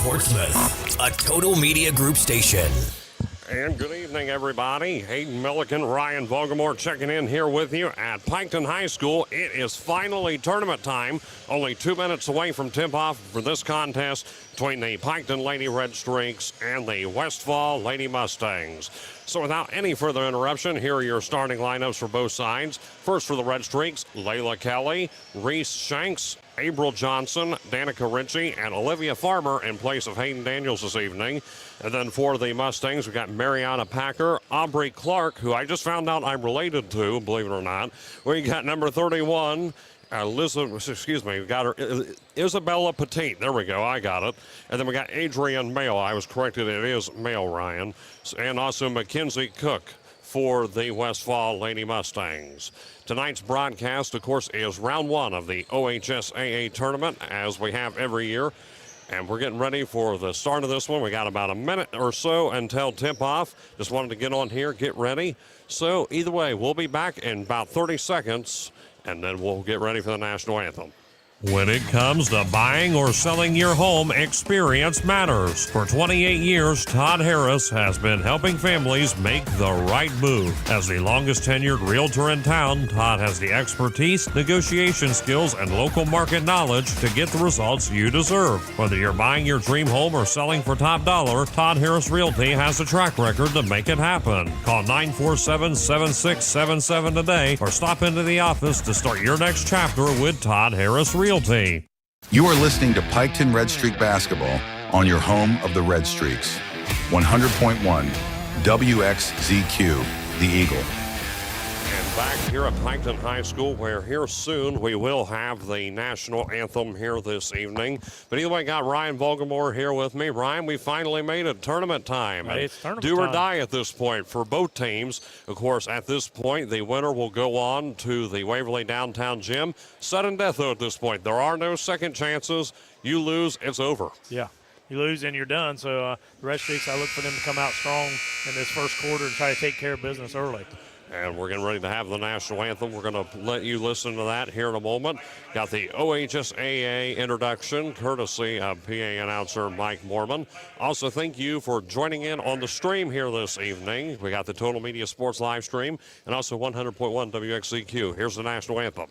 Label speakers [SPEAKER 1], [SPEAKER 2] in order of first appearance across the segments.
[SPEAKER 1] Portsmouth, a Total Media Group station.
[SPEAKER 2] And good evening, everybody. Hayden Milliken, Ryan Vogelmore checking in here with you at Piketon High School. It is finally tournament time. Only 2 minutes away from tip-off for this contest between the Piketon Lady Red Streaks and the Westfall Lady Mustangs. So without any further interruption, here are your starting lineups for both sides. First for the Red Streaks, Layla Kelly, Reese Shanks, April Johnson, Danica Ritchie, and Olivia Farmer in place of Hayden Daniels this evening. And then for the Mustangs, we've got Mariana Packer, Aubrey Clark, who I just found out I'm related to, believe it or not. We got number 31, we got her, Isabella Petit. There we go, I got it. And then we got Adrian Mail. I was corrected, it is Mail, Ryan. And also Mackenzie Cook for the Westfall Lady Mustangs. Tonight's broadcast, of course, is round one of the OHSAA tournament, as we have every year. And we're getting ready for the start of this one. We got about a minute or so until tip-off. Just wanted to get on here, get ready. So either way, we'll be back in about 30 seconds, and then we'll get ready for the national anthem. When it comes to buying or selling your home, experience matters. For 28 years, Todd Harris has been helping families make the right move. As the longest tenured realtor in town, Todd has the expertise, negotiation skills, and local market knowledge to get the results you deserve. Whether you're buying your dream home or selling for top dollar, Todd Harris Realty has a track record to make it happen. Call 947-7677 today or stop into the office to start your next chapter with Todd Harris Realty.
[SPEAKER 3] You are listening to Piketon Red Streak Basketball on your home of the Red Streaks. 100.1 WXZQ, The Eagle.
[SPEAKER 2] And back here at Piketon High School, where here soon we will have the national anthem here this evening. But either way, got Ryan Vogelmore here with me. Ryan, we finally made it tournament time.
[SPEAKER 4] Hey, it's tournament
[SPEAKER 2] do or
[SPEAKER 4] time.
[SPEAKER 2] die at this point for both teams. Of course, at this point, the winner will go on to the Waverly Downtown Gym. Sudden death, though, at this point. There are no second chances. You lose, it's over.
[SPEAKER 4] Yeah. You lose and you're done. So the Red Streaks, I look for them to come out strong in this first quarter and try to take care of business early.
[SPEAKER 2] And we're getting ready to have the national anthem. We're going to let you listen to that here in a moment. Got the OHSAA introduction, courtesy of PA announcer Mike Mormon. Also, thank you for joining in on the stream here this evening. We got the Total Media Sports live stream and also 100.1 WXCQ. Here's the national anthem.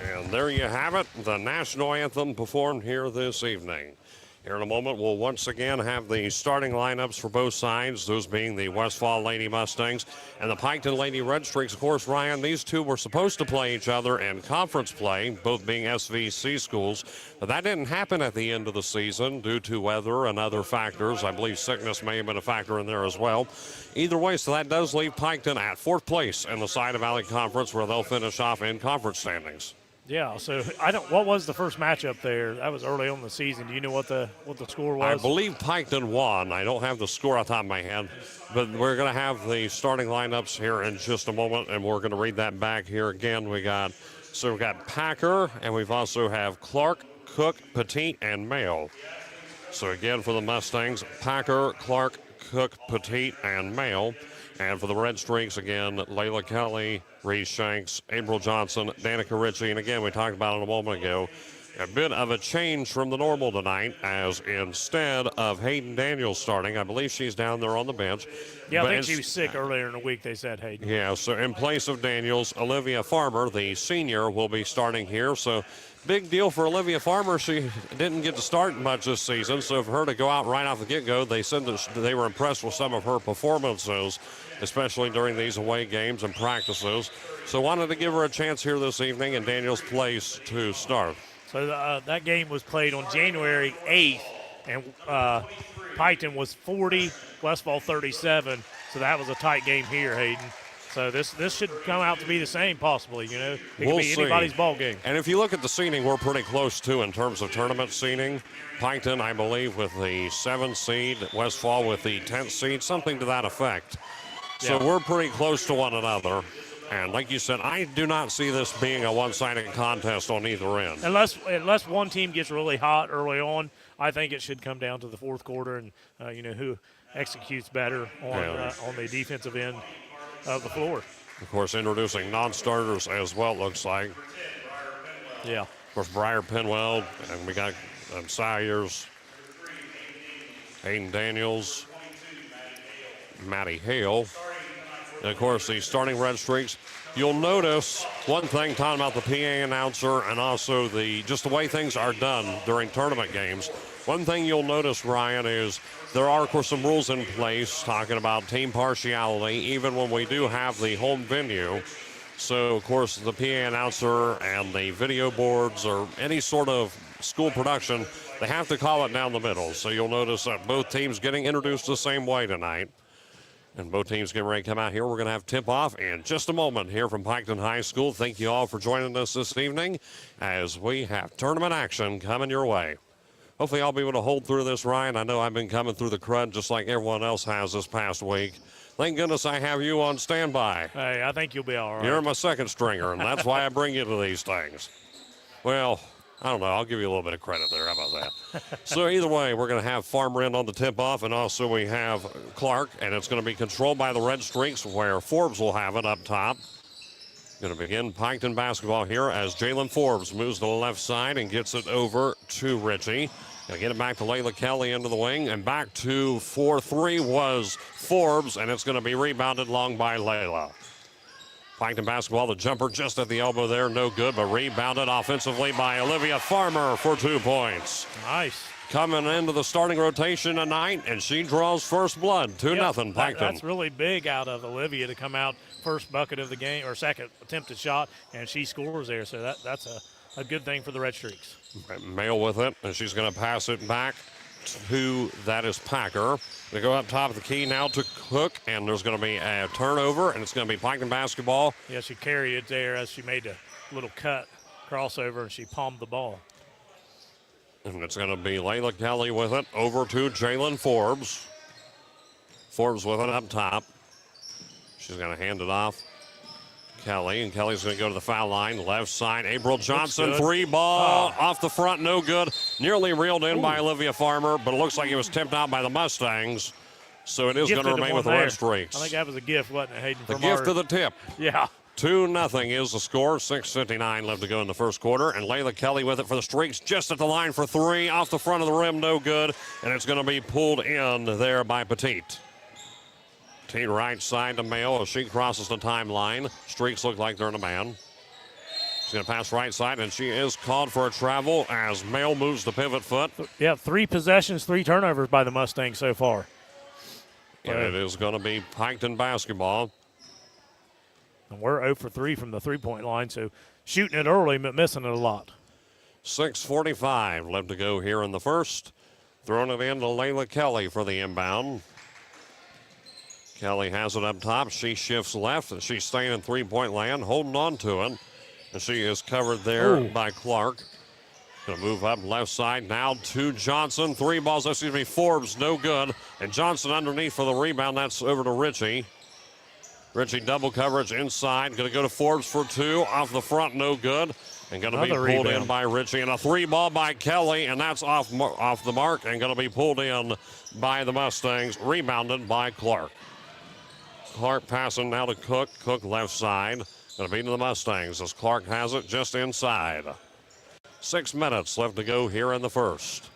[SPEAKER 2] And there you have it, the national anthem performed here this evening. Here in a moment, we'll once again have the starting lineups for both sides, those being the Westfall Lady Mustangs and the Piketon Lady Red Streaks. Of course, Ryan, these two were supposed to play each other in conference play, both being SVC schools, but that didn't happen at the end of the season due to weather and other factors. I believe sickness may have been a factor in there as well. Either way, so that does leave Piketon at fourth place in the Side Valley Conference, where they'll finish off in conference standings.
[SPEAKER 4] Yeah, so what was the first matchup there? That was early on in the season. Do you know what the score was?
[SPEAKER 2] I believe Piketon won. I don't have the score off the top of my head, but we're going to have the starting lineups here in just a moment, and we're going to read that back here again. We've got Packer, and we've also have Clark, Cook, Petit, and Mayo. So again, for the Mustangs, Packer, Clark, Cook, Petit, and Mayo. And for the Red Streaks, again, Layla Kelly, Reese Shanks, April Johnson, Danica Ritchie. And again, we talked about it a moment ago. A bit of a change from the normal tonight, as instead of Hayden Daniels starting, I believe she's down there on the bench.
[SPEAKER 4] Yeah, I think she was sick earlier in the week, they said, Hayden.
[SPEAKER 2] Yeah, so in place of Daniels, Olivia Farmer, the senior, will be starting here. So big deal for Olivia Farmer. She didn't get to start much this season, so for her to go out right off the get-go, they said that they were impressed with some of her performances, especially during these away games and practices. So wanted to give her a chance here this evening in Daniels' place to start.
[SPEAKER 4] So that game was played on January 8th, and Piketon was 40, Westfall 37. So that was a tight game here, Hayden. So this should come out to be the same, possibly. You know, it could be anybody's ball game.
[SPEAKER 2] And if you look at the seeding, we're pretty close too in terms of tournament seeding. Piketon, I believe, with the 7th seed, Westfall with the 10th seed, something to that effect. So we're pretty close to one another. And like you said, I do not see this being a one-sided contest on either end.
[SPEAKER 4] Unless one team gets really hot early on, I think it should come down to the fourth quarter and, who executes better on the defensive end of the floor.
[SPEAKER 2] Of course, introducing non-starters as well, it looks like.
[SPEAKER 4] Yeah.
[SPEAKER 2] Of course, Briar Penwell, and we got Sayers, Hayden Daniels, Maddie Hale. And, of course, the starting Red Streaks. You'll notice one thing talking about the PA announcer and also just the way things are done during tournament games. One thing you'll notice, Ryan, is there are, of course, some rules in place talking about team partiality, even when we do have the home venue. So, of course, the PA announcer and the video boards or any sort of school production, they have to call it down the middle. So you'll notice that both teams getting introduced the same way tonight. And both teams getting ready to come out here. We're going to have tip-off in just a moment here from Piketon High School. Thank you all for joining us this evening as we have tournament action coming your way. Hopefully I'll be able to hold through this, Ryan. I know I've been coming through the crud just like everyone else has this past week. Thank goodness I have you on standby.
[SPEAKER 4] Hey, I think you'll be all right.
[SPEAKER 2] You're my second stringer, and that's why I bring you to these things. Well, I don't know. I'll give you a little bit of credit there. How about that? So either way, we're going to have Farmer in on the tip-off, and also we have Clark, and it's going to be controlled by the Red Streaks, where Forbes will have it up top. Going to begin Piketon basketball here as Jalen Forbes moves to the left side and gets it over to Richie. Going to get it back to Layla Kelly into the wing, and back to 4-3 was Forbes, and it's going to be rebounded long by Layla. Piketon basketball, the jumper just at the elbow there, no good, but rebounded offensively by Olivia Farmer for 2 points.
[SPEAKER 4] Nice.
[SPEAKER 2] Coming into the starting rotation tonight, and she draws first blood, 2-0 Piketon.
[SPEAKER 4] That's really big out of Olivia to come out first bucket of the game, or second attempted shot, and she scores there, so that's a good thing for the Red Streaks.
[SPEAKER 2] Mail with it, and she's going to pass it back to, that is Packer. They go up top of the key now to Cook, and there's going to be a turnover, and it's going to be Piketon basketball.
[SPEAKER 4] Yeah, she carried it there as she made a little cut crossover, and she palmed the ball.
[SPEAKER 2] And it's going to be Layla Kelly with it over to Jalen Forbes. Forbes with it up top. She's going to hand it off Kelly, and Kelly's going to go to the foul line, left side. April Johnson, 3-ball off the front, no good. Nearly reeled in by Olivia Farmer, but it looks like it was tipped out by the Mustangs. So it is going to remain with the Red Streaks.
[SPEAKER 4] I think that was a gift, wasn't it, Hayden?
[SPEAKER 2] The gift of the tip.
[SPEAKER 4] Yeah.
[SPEAKER 2] 2-0 is the score. 6:59 left to go in the first quarter. And Layla Kelly with it for the Streaks, just at the line for 3. Off the front of the rim, no good. And it's going to be pulled in there by Petite. Petite right side to Mayo as she crosses the timeline. Streaks look like they're in a man. She's going to pass right side, and she is called for a travel as Mayo moves the pivot foot.
[SPEAKER 4] Yeah, 3 possessions, 3 turnovers by the Mustangs so far.
[SPEAKER 2] And it is going to be Piketon basketball.
[SPEAKER 4] And we're 0 for 3 from the three-point line, so shooting it early but missing it a lot.
[SPEAKER 2] 6:45 left to go here in the first. Throwing it in to Layla Kelly for the inbound. Kelly has it up top. She shifts left, and she's staying in three-point land, holding on to it. And she is covered there by Clark. Going to move up left side now to Johnson. 3 balls, Forbes, no good. And Johnson underneath for the rebound. That's over to Richie. Richie double coverage inside. Going to go to Forbes for 2. Off the front, no good. And going to be pulled in by Richie. And a 3-ball by Kelly, and that's off the mark and going to be pulled in by the Mustangs. Rebounded by Clark. Clark passing now to Cook. Cook left side. Going to be to the Mustangs as Clark has it just inside. 6 minutes left to go here in the first.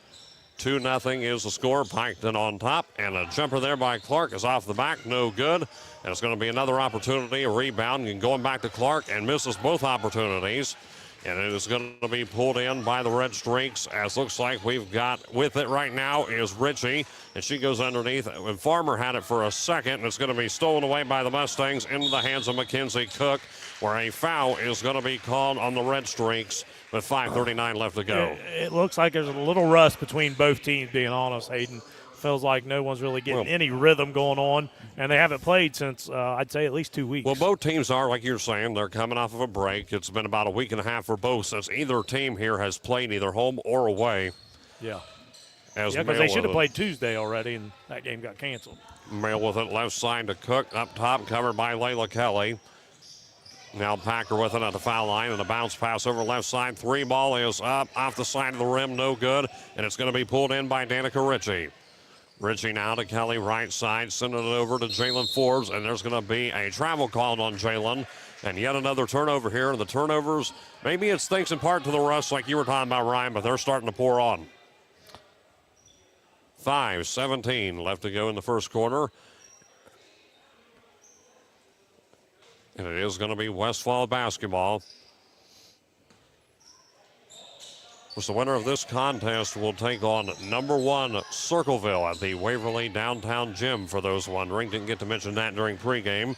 [SPEAKER 2] 2-0 is the score. Piketon on top, and a jumper there by Clark is off the back, no good. And it's going to be another opportunity, a rebound, and going back to Clark, and misses both opportunities. And it is going to be pulled in by the Red Streaks, as looks like we've got with it right now is Richie, and she goes underneath. And Farmer had it for a second, and it's going to be stolen away by the Mustangs into the hands of Mackenzie Cook, where a foul is going to be called on the Red Streaks with 5:39 left to go.
[SPEAKER 4] It looks like there's a little rust between both teams, being honest, Hayden. Feels like no one's really getting any rhythm going on, and they haven't played since, I'd say, at least 2 weeks.
[SPEAKER 2] Well, both teams are, like you're saying, they're coming off of a break. It's been about a week and a half for both since either team here has played either home or away.
[SPEAKER 4] Yeah.
[SPEAKER 2] As
[SPEAKER 4] because they should have played Tuesday already, and that game got canceled.
[SPEAKER 2] Mail with it, left side to Cook, up top, covered by Layla Kelly. Now Packer with it at the foul line, and a bounce pass over left side. 3 ball is up, off the side of the rim, no good, and it's going to be pulled in by Danica Ritchie. Ritchie now to Kelly, right side, sending it over to Jalen Forbes, and there's going to be a travel called on Jalen. And yet another turnover here, and the turnovers, maybe it's thanks in part to the rust like you were talking about, Ryan, but they're starting to pour on. 5:17 left to go in the first quarter. And it is going to be Westfall basketball. The winner of this contest will take on number 1 Circleville at the Waverly Downtown Gym, for those wondering. Didn't get to mention that during pregame.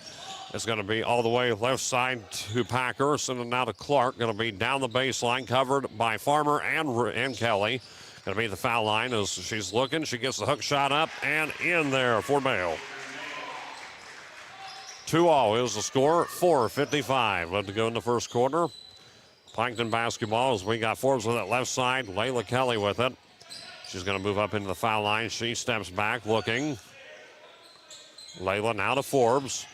[SPEAKER 2] It's going to be all the way left side to Packer, sending now to Clark. Going to be down the baseline, covered by Farmer and Kelly. Going to be the foul line as she's looking. She gets the hook shot up and in there for Bale. 2-all is the score. 4:55 left to go in the first quarter. Piketon basketball as we got Forbes with it left side. Layla Kelly with it. She's going to move up into the foul line. She steps back looking. Layla now to Forbes.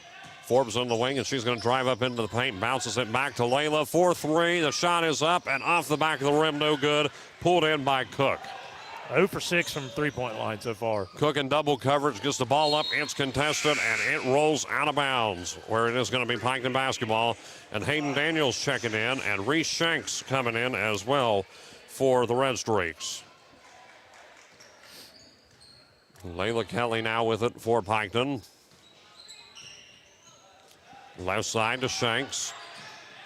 [SPEAKER 2] Forbes on the wing, and she's going to drive up into the paint. Bounces it back to Layla for 3. The shot is up and off the back of the rim, no good. Pulled in by Cook.
[SPEAKER 4] 0 for 6 from three-point line so far.
[SPEAKER 2] Cook in double coverage, gets the ball up, it's contested, and it rolls out of bounds, where it is going to be Piketon basketball. And Hayden Daniels checking in, and Reese Shanks coming in as well for the Red Streaks. Layla Kelly now with it for Piketon. Left side to Shanks.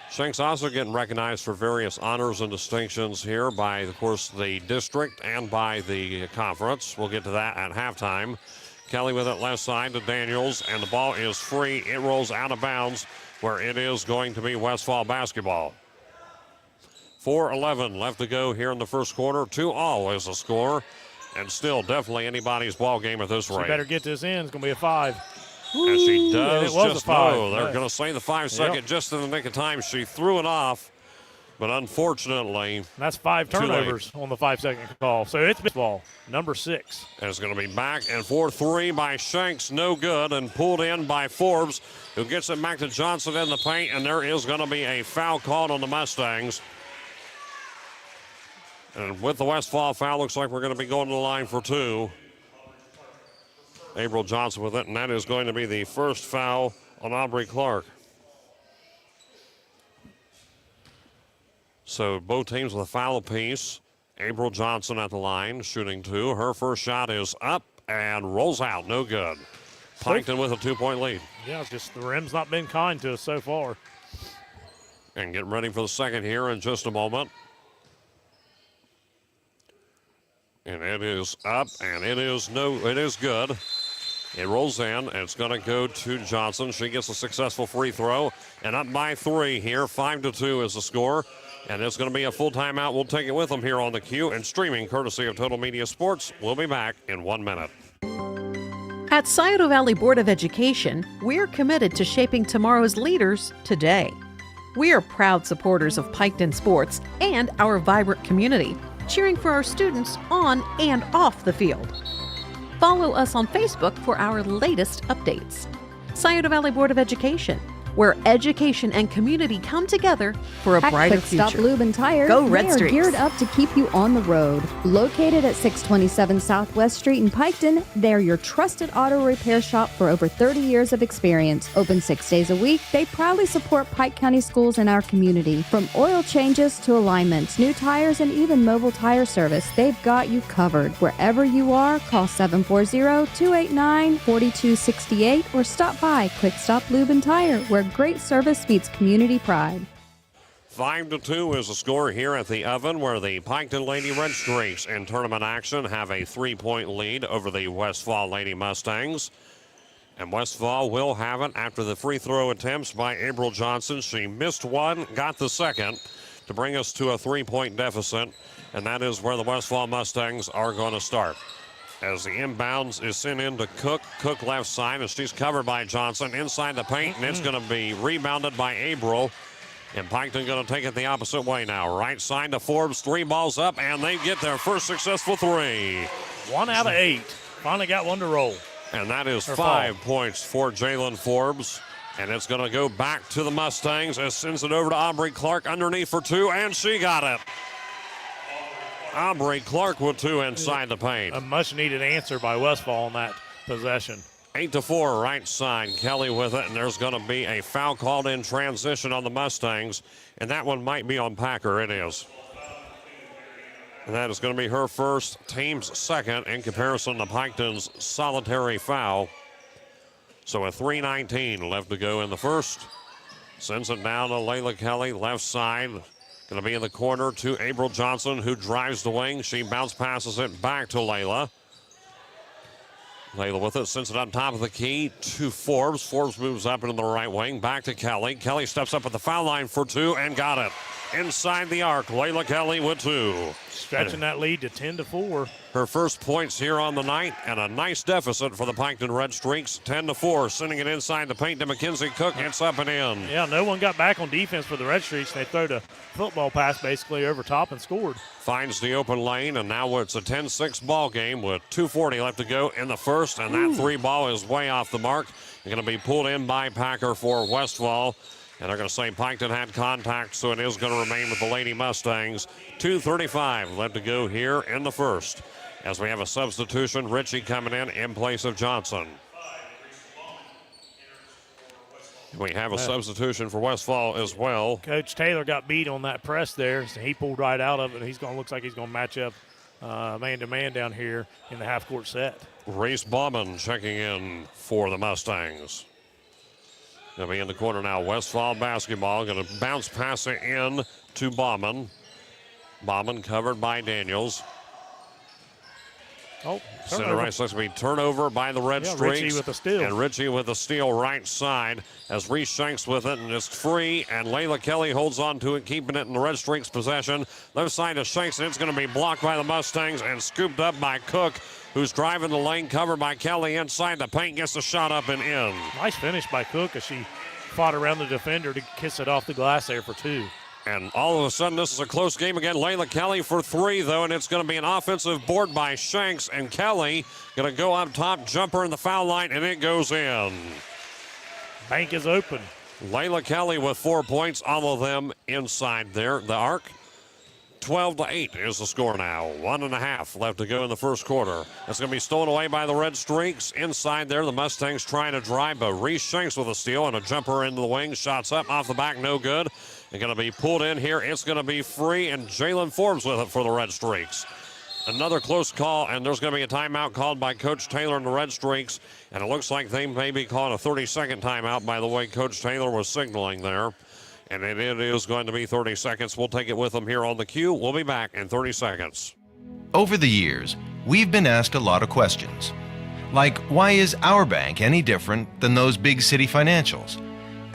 [SPEAKER 2] Shanks also getting recognized for various honors and distinctions here by, of course, the district and by the conference. We'll get to that at halftime. Kelly with it left side to Daniels, and the ball is free. It rolls out of bounds, where it is going to be Westfall basketball. 4:11 left to go here in the first quarter. 2-all is the score, and still definitely anybody's ball game at this rate.
[SPEAKER 4] She better get this in. It's going to be a 5.
[SPEAKER 2] And she does just know. They're
[SPEAKER 4] Yeah.
[SPEAKER 2] going to say the 5-second just in the nick of time. She threw it off, but unfortunately.
[SPEAKER 4] And that's 5 turnovers on the 5-second call. So it's ball number 6.
[SPEAKER 2] And it's going to be back and for 3 by Shanks, no good, and pulled in by Forbes, who gets it back to Johnson in the paint, and there is going to be a foul called on the Mustangs. And with the Westfall foul, looks like we're going to be going to the line for 2. April Johnson with it, and that is going to be the first foul on Aubrey Clark. So both teams with a foul apiece. April Johnson at the line, shooting 2. Her first shot is up and rolls out, no good. Piketon with a 2-point lead.
[SPEAKER 4] Yeah, just the rim's not been kind to us so far.
[SPEAKER 2] And getting ready for the second here in just a moment. And it is up, and it is good. It rolls in, and it's going to go to Johnson. She gets a successful free throw, and up by 3 here. 5-2 is the score, and it's going to be a full timeout. We'll take it with them here on the Q and streaming courtesy of Total Media Sports. We'll be back in 1 minute.
[SPEAKER 5] At Scioto Valley Board of Education, we're committed to shaping tomorrow's leaders today. We are proud supporters of Piketon sports and our vibrant community, cheering for our students on and off the field. Follow us on Facebook for our latest updates. Scioto Valley Board of Education, where education and community come together for a
[SPEAKER 6] At
[SPEAKER 5] brighter
[SPEAKER 6] Quick Stop
[SPEAKER 5] future.
[SPEAKER 6] Lube and Tire,
[SPEAKER 5] Go Red
[SPEAKER 6] they are
[SPEAKER 5] Streaks.
[SPEAKER 6] geared up to keep you on the road. Located at 627 Southwest Street in Piketon, they're your trusted auto repair shop for over 30 years of experience. Open 6 days a week, they proudly support Pike County schools in our community. From oil changes to alignments, new tires, and even mobile tire service, they've got you covered. Wherever you are, call 740-289-4268 or stop by Quick Stop Lube and Tire, where great service meets community pride.
[SPEAKER 2] 5-2 is the score here at the Oven, where the Piketon Lady Red Streaks in tournament action have a 3-point lead over the Westfall Lady Mustangs. And Westfall will have it after the free throw attempts by April Johnson. She missed one, got the second to bring us to a 3-point deficit. And that is where the Westfall Mustangs are going to start. As the inbounds is sent into Cook. Cook left side, and she's covered by Johnson inside the paint, and it's going to be rebounded by April. And Piketon going to take it the opposite way now. Right side to Forbes, 3 balls up, and they get their first successful 3.
[SPEAKER 4] 1 out of 8. Finally got one to roll.
[SPEAKER 2] And that is 5 points for Jalen Forbes. And it's going to go back to the Mustangs as sends it over to Aubrey Clark underneath for 2, and she got it. Aubrey Clark with 2 inside the paint.
[SPEAKER 4] A much-needed answer by Westfall on that possession.
[SPEAKER 2] 8-4 right side. Kelly with it, and there's going to be a foul called in transition on the Mustangs, and that one might be on Packer. It is. And that is going to be her first, team's second in comparison to Piketon's solitary foul. So a 3:19 left to go in the first. Sends it down to Layla Kelly, left side. Going to be in the corner to April Johnson, who drives the wing. She bounce passes it back to Layla. Layla with it, sends it on top of the key to Forbes. Forbes moves up into the right wing, back to Kelly. Kelly steps up at the foul line for 2 and got it. Inside the arc, Layla Kelly with 2.
[SPEAKER 4] Stretching that lead to 10-4.
[SPEAKER 2] Her first points here on the night, and a nice deficit for the Piketon Red Streaks. 10-4, sending it inside the paint to Mackenzie Cook. It's up and in.
[SPEAKER 4] Yeah, no one got back on defense for the Red Streaks. They threw the football pass basically over top and scored.
[SPEAKER 2] Finds the open lane, and now it's a 10-6 ball game with 2:40 left to go in the first, and that 3 ball is way off the mark. They're going to be pulled in by Packer for Westfall. And they're going to say Piketon had contact, so it is going to remain with the Lady Mustangs. 2:35 left to go here in the first. As we have a substitution, Ritchie coming in place of Johnson. We have a substitution for Westfall as well.
[SPEAKER 4] Coach Taylor got beat on that press there, so he pulled right out of it. He's going to looks like he's going to match up man-to-man down here in the half-court set.
[SPEAKER 2] Reese Bauman checking in for the Mustangs. They'll be in the corner now. Westfall basketball. Going to bounce pass it in to Bauman. Bauman covered by Daniels.
[SPEAKER 4] Oh,
[SPEAKER 2] Center right, so it's going to be turnover by the Red Streaks.
[SPEAKER 4] Ritchie with the steal.
[SPEAKER 2] And Ritchie with the steal right side as Reese Shanks with it, and it's free, and Layla Kelly holds on to it, keeping it in the Red Streaks' possession. Left side to Shanks, and it's going to be blocked by the Mustangs and scooped up by Cook, who's driving the lane, covered by Kelly inside the paint, gets the shot up and in.
[SPEAKER 4] Nice finish by Cook as she fought around the defender to kiss it off the glass there for 2.
[SPEAKER 2] And all of a sudden, this is a close game again. Layla Kelly for 3, though, and it's going to be an offensive board by Shanks. And Kelly going to go up top, jumper in the foul line, and it goes in.
[SPEAKER 4] Bank is open.
[SPEAKER 2] Layla Kelly with 4 points, all of them inside there. The arc, 12-8 is the score now. 1.5 left to go in the first quarter. It's going to be stolen away by the Red Streaks. Inside there, the Mustangs trying to drive, but Reese Shanks with a steal and a jumper into the wing. Shots up, off the back, no good. They're going to be pulled in here. It's going to be free, and Jalen Forbes with it for the Red Streaks. Another close call, and there's going to be a timeout called by Coach Taylor and the Red Streaks, and it looks like they may be calling a 30-second timeout by the way Coach Taylor was signaling there. And it is going to be 30 seconds. We'll take it with them here on the cue. We'll be back in 30 seconds.
[SPEAKER 7] Over the years, we've been asked a lot of questions. Like, why is our bank any different than those big city financials?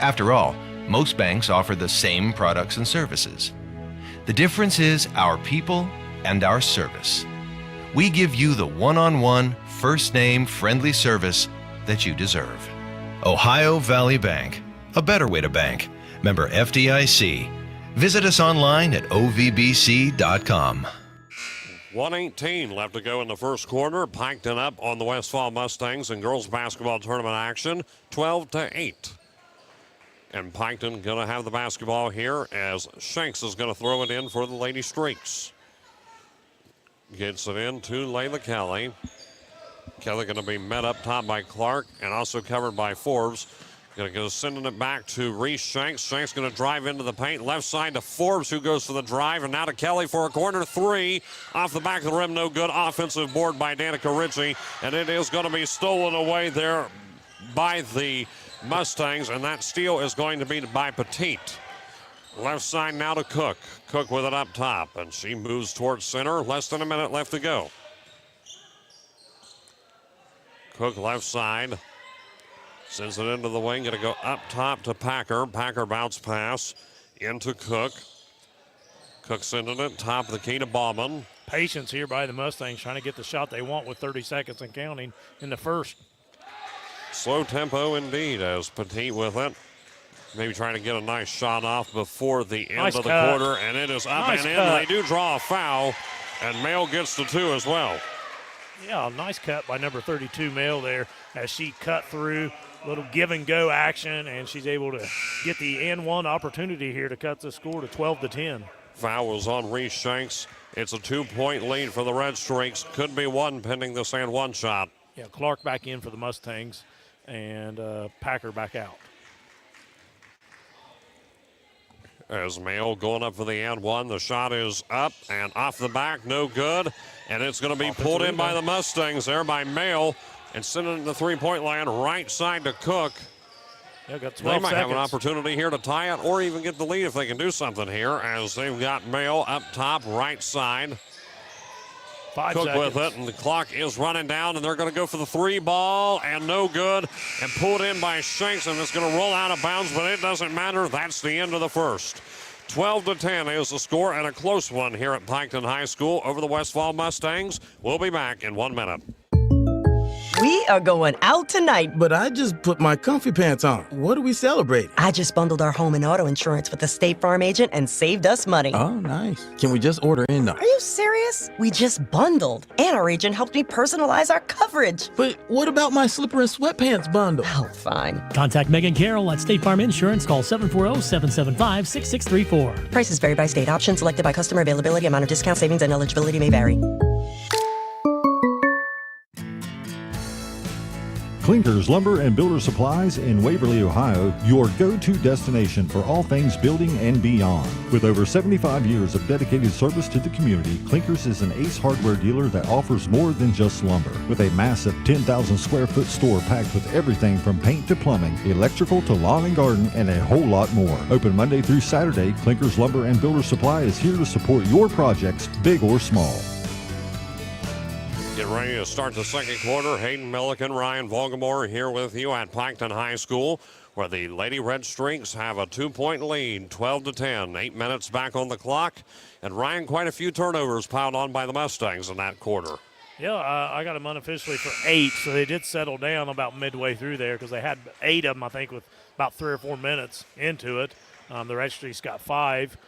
[SPEAKER 7] After all, most banks offer the same products and services. The difference is our people and our service. We give you the one-on-one, first-name, friendly service that you deserve. Ohio Valley Bank, a better way to bank. Member FDIC. Visit us online at ovbc.com.
[SPEAKER 2] 1:18 left to go in the first quarter. Piketon up on the Westfall Mustangs in girls basketball tournament action, 12-8. And Piketon going to have the basketball here as Shanks is going to throw it in for the Lady Streaks. Gets it in to Layla Kelly. Kelly going to be met up top by Clark and also covered by Forbes. Going to go sending it back to Reese Shanks. Shanks going to drive into the paint. Left side to Forbes, who goes for the drive. And now to Kelly for a corner three. Off the back of the rim, no good. Offensive board by Danica Ritchie. And it is going to be stolen away there by the Mustangs. And that steal is going to be by Petite. Left side now to Cook. Cook with it up top. And she moves towards center. Less than a minute left to go. Cook left side. Sends it into the wing. Going to go up top to Packer. Packer bounce pass into Cook. Cook sending it top of the key to Bauman.
[SPEAKER 4] Patience here by the Mustangs trying to get the shot they want with 30 seconds and counting in the first.
[SPEAKER 2] Slow tempo indeed as Petite with it. Maybe trying to get a nice shot off before the end
[SPEAKER 4] Nice
[SPEAKER 2] of the
[SPEAKER 4] cut.
[SPEAKER 2] quarter. And it is up
[SPEAKER 4] Nice
[SPEAKER 2] and in.
[SPEAKER 4] cut.
[SPEAKER 2] They do draw a foul. And Mail gets the two as well.
[SPEAKER 4] Yeah, nice cut by number 32, Mail there as she cut through. Little give and go action, and she's able to get the N1 opportunity here to cut the score to 12-10.
[SPEAKER 2] Foul was on Reese Shanks. It's a 2-point lead for the Red Streaks. Could be one pending this N1 shot.
[SPEAKER 4] Yeah, Clark back in for the Mustangs, and Packer back out.
[SPEAKER 2] As Mail going up for the N1. The shot is up and off the back, no good. And it's going to be
[SPEAKER 4] Offensive
[SPEAKER 2] pulled in by
[SPEAKER 4] rebound.
[SPEAKER 2] the Mustangs there by Mail. And sending it to the three-point line, right side to Cook.
[SPEAKER 4] Yeah, got 12
[SPEAKER 2] They might have an
[SPEAKER 4] seconds.
[SPEAKER 2] opportunity here to tie it or even get the lead if they can do something here, as they've got Mail up top, right side.
[SPEAKER 4] 5
[SPEAKER 2] Cook
[SPEAKER 4] seconds.
[SPEAKER 2] with it, and the clock is running down, and they're going to go for the three ball, and no good. And pulled in by Shanks, and it's going to roll out of bounds, but it doesn't matter. That's the end of the first. 12-10 is the score, and a close one here at Piketon High School over the Westfall Mustangs. We'll be back in 1 minute.
[SPEAKER 8] We are going out tonight.
[SPEAKER 9] But I just put my comfy pants on. What are we celebrating?
[SPEAKER 8] I just bundled our home and auto insurance with the State Farm agent and saved us money.
[SPEAKER 9] Oh, nice. Can we just order in now?
[SPEAKER 8] Are you serious? We just bundled. And our agent helped me personalize our coverage.
[SPEAKER 9] But what about my slipper and sweatpants bundle?
[SPEAKER 8] Oh, fine.
[SPEAKER 10] Contact Megan Carroll at State Farm Insurance. Call 740-775-6634.
[SPEAKER 8] Prices vary by state. Options selected by customer. Availability, amount of discount, savings, and eligibility may vary.
[SPEAKER 11] Clinkers Lumber and Builder Supplies in Waverly, Ohio, your go-to destination for all things building and beyond. With over 75 years of dedicated service to the community, Clinkers is an Ace Hardware dealer that offers more than just lumber. With a massive 10,000 square foot store packed with everything from paint to plumbing, electrical to lawn and garden, and a whole lot more. Open Monday through Saturday, Clinkers Lumber and Builder Supply is here to support your projects, big or small.
[SPEAKER 2] Get ready to start the second quarter. Hayden Milliken, Ryan Vogelmore here with you at Piketon High School, where the Lady Red Streaks have a 2-point lead, 12-10. 8 minutes back on the clock. And Ryan, quite a few turnovers piled on by the Mustangs in that quarter.
[SPEAKER 4] Yeah, I got them unofficially for 8, so they did settle down about midway through there because they had 8 of them, I think, with about 3 or 4 minutes into it. The Red Streaks got 5.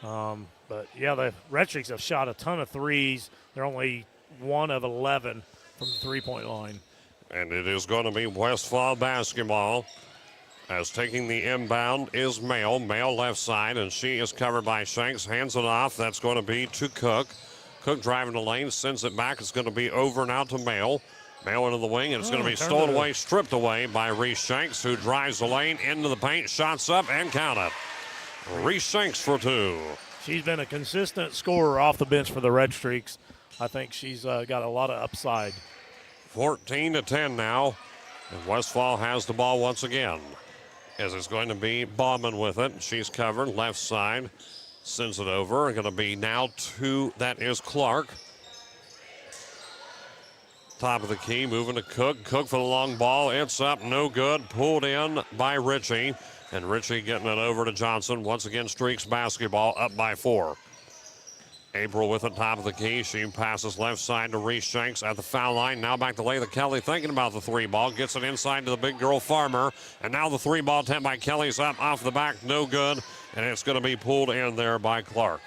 [SPEAKER 4] But, yeah, the Red Streaks have shot a ton of threes. They're only 1 of 11 from the three-point line.
[SPEAKER 2] And it is going to be Westfall basketball, as taking the inbound is Mail. Mail left side, and she is covered by Shanks. Hands it off. That's going to be to Cook. Cook driving the lane, sends it back. It's going to be over now to Mail. Mail into the wing, and it's going to be stolen away, stripped away by Reese Shanks, who drives the lane into the paint, shots up, and count it. Reese Shanks for 2.
[SPEAKER 4] She's been a consistent scorer off the bench for the Red Streaks. I think she's got a lot of upside.
[SPEAKER 2] 14-10 now. And Westfall has the ball once again, as it's going to be Bauman with it. She's covered left side. Sends it over. Going to be now to, that is Clark. Top of the key, moving to Cook. Cook for the long ball. It's up, no good. Pulled in by Ritchie. And Ritchie getting it over to Johnson. Once again, Streaks basketball up by 4. April with the top of the key. She passes left side to Reese Shanks at the foul line. Now back to Layla Kelly, thinking about the 3 ball. Gets it inside to the big girl Farmer. And now the 3 ball attempt by Kelly's up off the back. No good. And it's going to be pulled in there by Clark.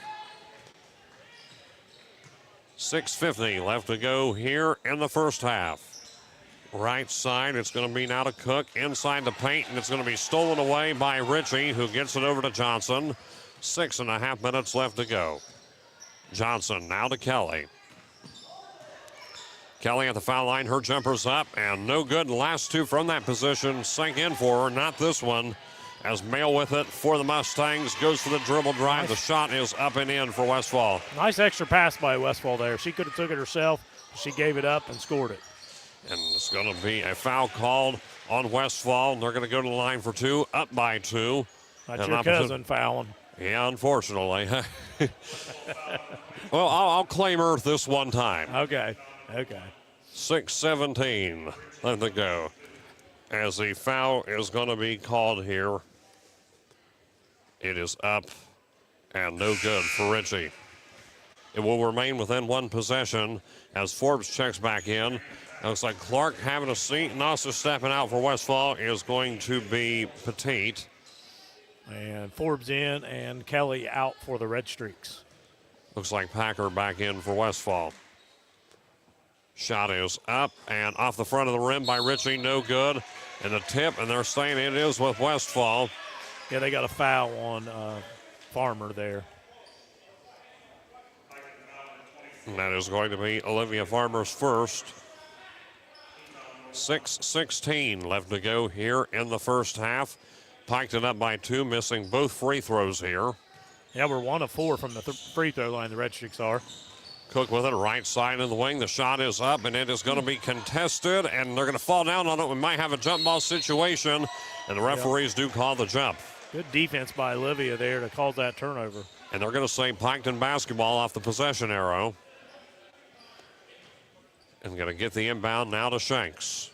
[SPEAKER 2] 6:50 left to go here in the first half. Right side, it's going to be now to Cook inside the paint, and it's going to be stolen away by Ritchie, who gets it over to Johnson. 6.5 minutes left to go. Johnson now to Kelly. Kelly at the foul line, her jumper's up, and no good. Last two from that position sank in for her, not this one. As Mail with it for the Mustangs, goes for the dribble drive. The shot is up and in for Westfall.
[SPEAKER 4] Nice extra pass by Westfall there. She could have took it herself. She gave it up and scored it.
[SPEAKER 2] And it's going to be a foul called on Westfall. They're going to go to the line for two, up by two.
[SPEAKER 4] That's your cousin fouling.
[SPEAKER 2] Yeah, unfortunately. Well, I'll claim her this one time.
[SPEAKER 4] Okay.
[SPEAKER 2] 6:17 left to go. As the foul is going to be called here. It is up and no good for Ritchie. It will remain within one possession as Forbes checks back in. It looks like Clark having a seat, and also stepping out for Westfall is going to be Petite.
[SPEAKER 4] And Forbes in and Kelly out for the Red Streaks.
[SPEAKER 2] Looks like Packer back in for Westfall. Shot is up and off the front of the rim by Ritchie, no good. And the tip, and they're saying it is with Westfall.
[SPEAKER 4] Yeah, they got a foul on Farmer there.
[SPEAKER 2] And that is going to be Olivia Farmer's first. 6:16 left to go here in the first half. Piketon up by two, missing both free throws here.
[SPEAKER 4] Yeah, we're 1 of 4 from the free throw line, the Red Streaks are.
[SPEAKER 2] Cook with it, right side of the wing. The shot is up, and it is going to be contested, and they're going to fall down on it. We might have a jump ball situation, and the referees do call the jump.
[SPEAKER 4] Good defense by Olivia there to cause that turnover.
[SPEAKER 2] And they're going to say Piketon basketball off the possession arrow. And going to get the inbound now to Shanks.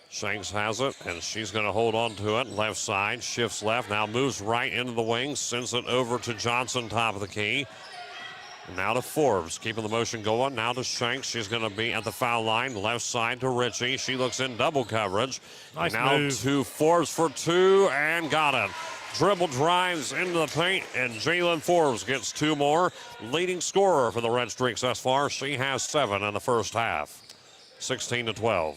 [SPEAKER 2] Shanks has it, and she's going to hold on to it. Left side, shifts left, now moves right into the wing, sends it over to Johnson, top of the key. Now to Forbes, keeping the motion going. Now to Shanks. She's going to be at the foul line. Left side to Ritchie. She looks in double coverage.
[SPEAKER 4] Nice
[SPEAKER 2] now
[SPEAKER 4] move.
[SPEAKER 2] to Forbes for two, and got it. Dribble drives into the paint, and Jalen Forbes gets two more. Leading scorer for the Red Streaks thus far. She has 7 in the first half. 16-12.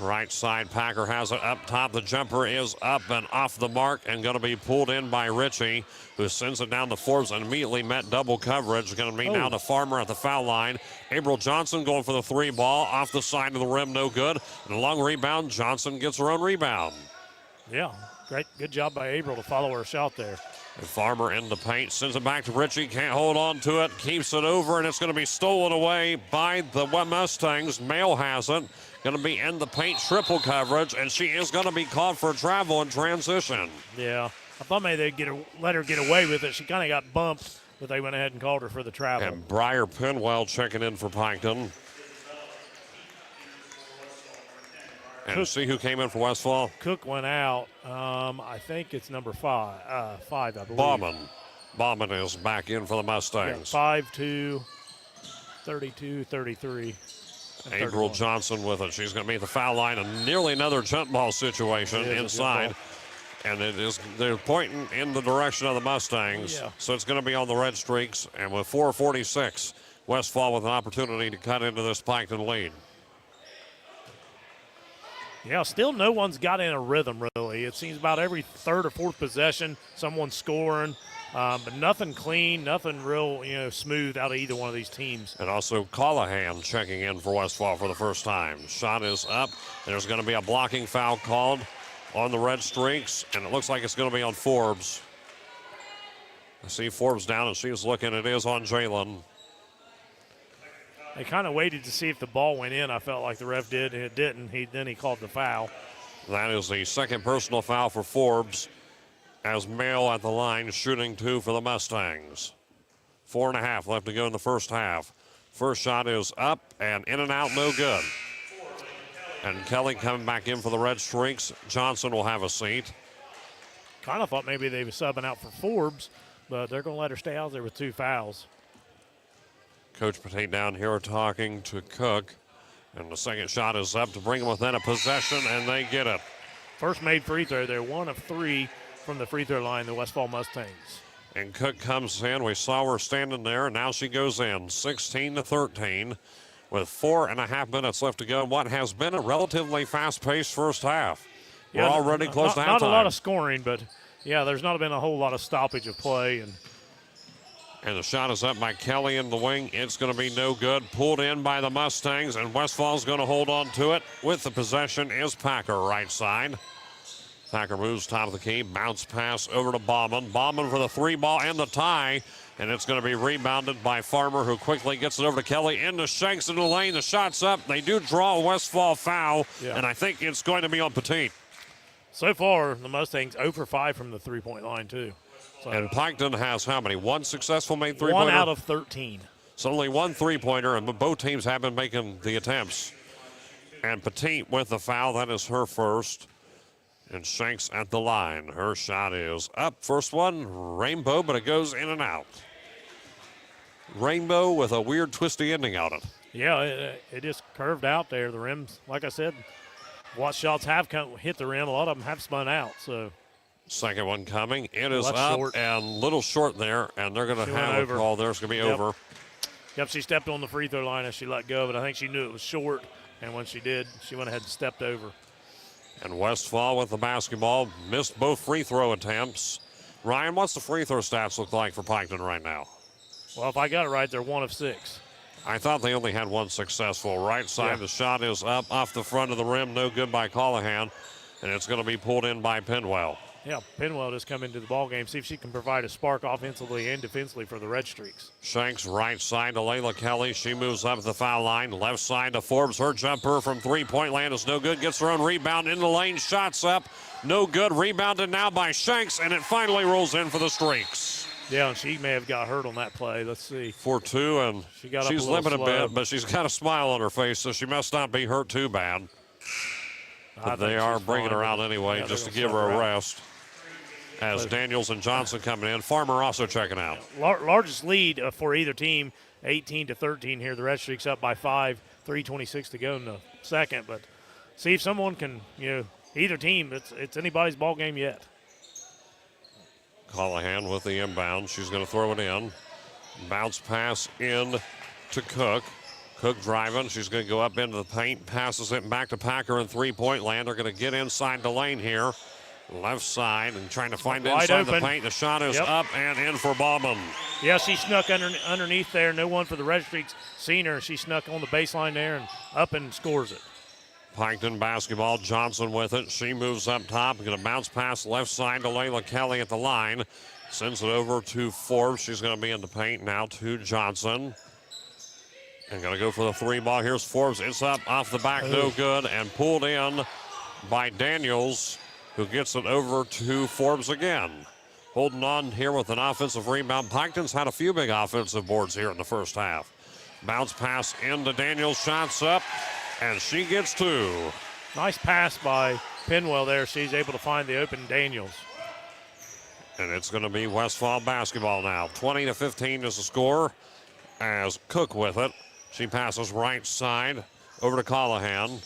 [SPEAKER 2] Right side, Packer has it up top. The jumper is up and off the mark and going to be pulled in by Ritchie, who sends it down to Forbes and immediately met double coverage. Going to be now to Farmer at the foul line. April Johnson going for the 3 ball. Off the side of the rim, no good. And a long rebound. Johnson gets her own rebound.
[SPEAKER 4] Yeah, great. Good job by April to follow her shot there.
[SPEAKER 2] And Farmer in the paint, sends it back to Ritchie. Can't hold on to it. Keeps it over, and it's going to be stolen away by the Mustangs. Mail has it. Going to be in the paint, triple coverage, and she is going to be called for travel in transition.
[SPEAKER 4] Yeah, I thought maybe they'd let her get away with it. She kind of got bumped, but they went ahead and called her for the travel.
[SPEAKER 2] And Briar Penwell checking in for Piketon. And see who came in for Westfall?
[SPEAKER 4] Cook went out. I think it's number 5, I believe.
[SPEAKER 2] Bauman is back in for the Mustangs.
[SPEAKER 4] Yeah, 5'2", 32, 33.
[SPEAKER 2] April Johnson with it. She's going to be at the foul line, and nearly another jump ball situation inside. And they're pointing in the direction of the Mustangs.
[SPEAKER 4] Yeah.
[SPEAKER 2] So it's going to be on the Red Streaks. And with 4:46, Westfall with an opportunity to cut into this Piketon lead.
[SPEAKER 4] Yeah, still no one's got in a rhythm, really. It seems about every third or fourth possession, someone's scoring. But nothing clean, nothing real, smooth out of either one of these teams.
[SPEAKER 2] And also Callahan checking in for Westfall for the first time. Shot is up. There's going to be a blocking foul called on the Red Streaks, and it looks like it's going to be on Forbes. I see Forbes down, and she's looking. It is on Jalen.
[SPEAKER 4] They kind of waited to see if the ball went in. I felt like the ref did, and it didn't. Then he called the foul.
[SPEAKER 2] That is the second personal foul for Forbes, as Mail at the line shooting 2 for the Mustangs. 4.5 left to go in the first half. First shot is up and in and out, no good. And Kelly coming back in for the Red Streaks. Johnson will have a seat.
[SPEAKER 4] Kind of thought maybe they were subbing out for Forbes, but they're going to let her stay out there with 2 fouls.
[SPEAKER 2] Coach Petite down here talking to Cook. And the second shot is up to bring them within a possession, and they get it.
[SPEAKER 4] First made free throw. They're 1 of 3 from the free throw line, the Westfall Mustangs.
[SPEAKER 2] And Cook comes in. We saw her standing there, and now she goes in. 16-13. with 4.5 minutes left to go in what has been a relatively fast-paced first half. We're already close to halftime.
[SPEAKER 4] Not a lot of scoring, but, yeah, there's not been a whole lot of stoppage of play.
[SPEAKER 2] And the shot is up by Kelly in the wing. It's going to be no good. Pulled in by the Mustangs, and Westfall's going to hold on to it. With the possession is Packer right side. Packer moves top of the key. Bounce pass over to Bauman. Bauman for the 3-ball and the tie. And it's going to be rebounded by Farmer, who quickly gets it over to Kelly. Into Shanks in the lane. The shot's up. They do draw a Westfall foul, and I think it's going to be on Petit.
[SPEAKER 4] So far, the Mustangs 0 for 5 from the three-point line, too. So
[SPEAKER 2] and Piketon has how many? One successful made three-pointer?
[SPEAKER 4] 1 out of 13.
[SPEAKER 2] So only one three-pointer, and both teams have been making the attempts. And Petit with the foul. That is her first. And Shanks at the line. Her shot is up. First one, rainbow, but it goes in and out. Rainbow with a weird twisty ending on it.
[SPEAKER 4] Yeah, it just curved out there. The rims, like I said, what shots have hit the rim, a lot of them have spun out. So
[SPEAKER 2] second one coming. It is up short. And little short there, and they're going to have a call there. It's going to be over.
[SPEAKER 4] Yep, she stepped on the free throw line as she let go, but I think she knew it was short, and when she did, she went ahead and stepped over.
[SPEAKER 2] And Westfall with the basketball, missed both free throw attempts. Ryan, what's the free throw stats look like for Piketon right now?
[SPEAKER 4] Well, if I got it right, they're 1 of 6.
[SPEAKER 2] I thought they only had one successful. Right side, the shot is up off the front of the rim, no good by Callahan, and it's going to be pulled in by Penwell.
[SPEAKER 4] Yeah, Penwell just come into the ball game, see if she can provide a spark offensively and defensively for the Red Streaks.
[SPEAKER 2] Shanks right side to Layla Kelly. She moves up the foul line. Left side to Forbes. Her jumper from three-point land is no good. Gets her own rebound in the lane. Shots up. No good. Rebounded now by Shanks, and it finally rolls in for the Streaks.
[SPEAKER 4] Yeah, and she may have got hurt on that play. Let's see.
[SPEAKER 2] 4-2, and she's limping a bit, but she's got a smile on her face, so she must not be hurt too bad. But they are bringing her out anyway just to give her a rest. As Daniels and Johnson coming in. Farmer also checking out.
[SPEAKER 4] Largest lead for either team, 18-13 here. The Red Streaks up by 5, 3:26 to go in the second. But see if someone can, either team, it's anybody's ball game yet.
[SPEAKER 2] Callahan with the inbound. She's going to throw it in. Bounce pass in to Cook. Cook driving. She's going to go up into the paint. Passes it back to Packer in three-point land. They're going to get inside the lane here. Left side and trying to find inside the paint. The shot is up and in for Bauman.
[SPEAKER 4] Yeah, she snuck underneath there. No one for the Red Streaks seen her. She snuck on the baseline there and up and scores it.
[SPEAKER 2] Piketon basketball. Johnson with it. She moves up top. Going to bounce pass left side to Layla Kelly at the line. Sends it over to Forbes. She's going to be in the paint now to Johnson. And going to go for the 3-ball. Here's Forbes. It's up off the back. No good. And pulled in by Daniels, who gets it over to Forbes again. Holding on here with an offensive rebound. Piketon's had a few big offensive boards here in the first half. Bounce pass into Daniels, shots up, and she gets 2.
[SPEAKER 4] Nice pass by Penwell there. She's able to find the open Daniels.
[SPEAKER 2] And it's going to be Westfall basketball now. 20-15 is the score as Cook with it. She passes right side over to Callahan.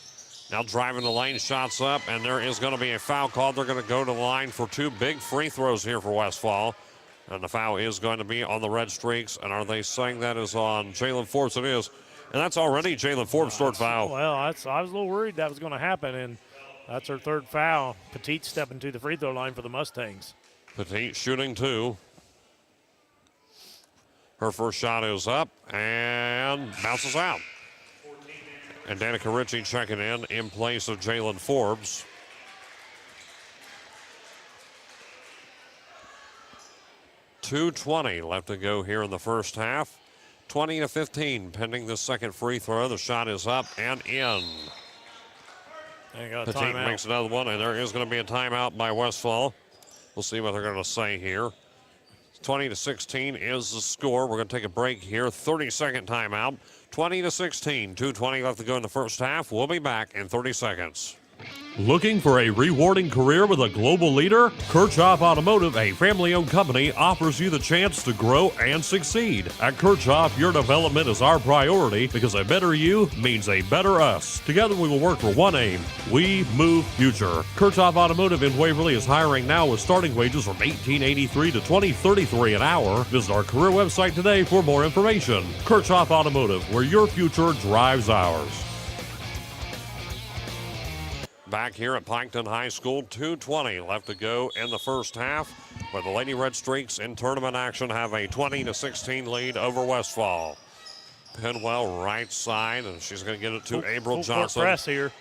[SPEAKER 2] Now driving the lane, shots up, and there is going to be a foul called. They're going to go to the line for 2 big free throws here for Westfall. And the foul is going to be on the Red Streaks. And are they saying that is on Jalen Forbes? It is. And that's already Jalen Forbes' third foul.
[SPEAKER 4] Well, I was a little worried that was going to happen, and that's her third foul. Petit stepping to the free throw line for the Mustangs.
[SPEAKER 2] Petit shooting 2. Her first shot is up and bounces out. And Danica Ritchie checking in place of Jalen Forbes. .220 left to go here in the first half. 20-15 pending the second free throw. The shot is up and in. Petit makes another one, and there is going to be a timeout by Westfall. We'll see what they're going to say here. 20-16 is the score. We're going to take a break here. 30-second timeout. 20-16, 2:20 left to go in the first half. We'll be back in 30 seconds. Looking for a rewarding career with a global leader? Kirchhoff Automotive, a family-owned company, offers you the chance to grow and succeed. At Kirchhoff, your development is our priority because a better you means a better us. Together we will work for one aim. We move future. Kirchhoff Automotive in Waverly is hiring now with starting wages from $18.83 to $20.33 an hour. Visit our career website today for more information. Kirchhoff Automotive, where your future drives ours. Back here at Piketon High School, 2:20 left to go in the first half, where the Lady Red Streaks in tournament action have a 20-16 lead over Westfall. Penwell right side, and she's going to get it to April Johnson.
[SPEAKER 4] Press here.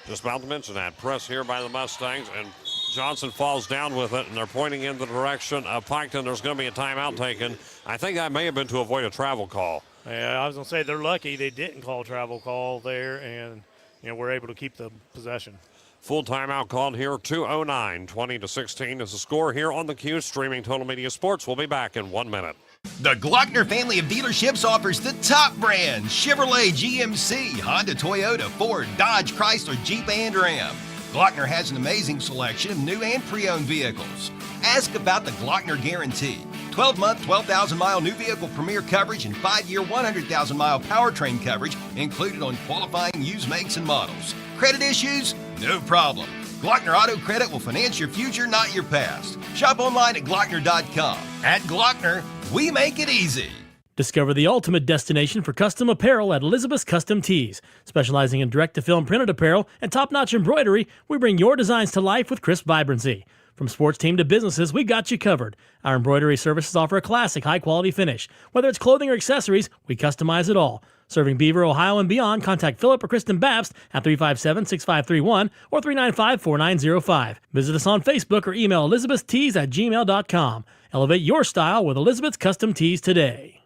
[SPEAKER 2] Just about to mention that. Press here by the Mustangs, and Johnson falls down with it, and they're pointing in the direction of Piketon. There's going to be a timeout taken. I think that may have been to avoid a travel call.
[SPEAKER 4] Yeah, I was going to say they're lucky they didn't call a travel call there, and we're able to keep the possession.
[SPEAKER 2] Full timeout called here, 2:09, 20-16 is the score here on the Q, streaming Total Media Sports. We'll be back in 1 minute.
[SPEAKER 7] The Glockner family of dealerships offers the top brands: Chevrolet, GMC, Honda, Toyota, Ford, Dodge, Chrysler, Jeep, and Ram. Glockner has an amazing selection of new and pre-owned vehicles. Ask about the Glockner Guarantee. 12-month, 12,000-mile new vehicle premier coverage and 5-year, 100,000-mile powertrain coverage included on qualifying used makes and models. Credit issues? No problem. Glockner Auto Credit will finance your future, not your past. Shop online at Glockner.com. At Glockner, we make it easy.
[SPEAKER 10] Discover the ultimate destination for custom apparel at Elizabeth's Custom Tees. Specializing in direct-to-film printed apparel and top-notch embroidery, we bring your designs to life with crisp vibrancy. From sports team to businesses, we got you covered. Our embroidery services offer a classic, high-quality finish. Whether it's clothing or accessories, we customize it all. Serving Beaver, Ohio, and beyond, contact Philip or Kristen Babst at 357-6531 or 395-4905. Visit us on Facebook or email elizabethstees@gmail.com. Elevate your style with Elizabeth's Custom Tees today.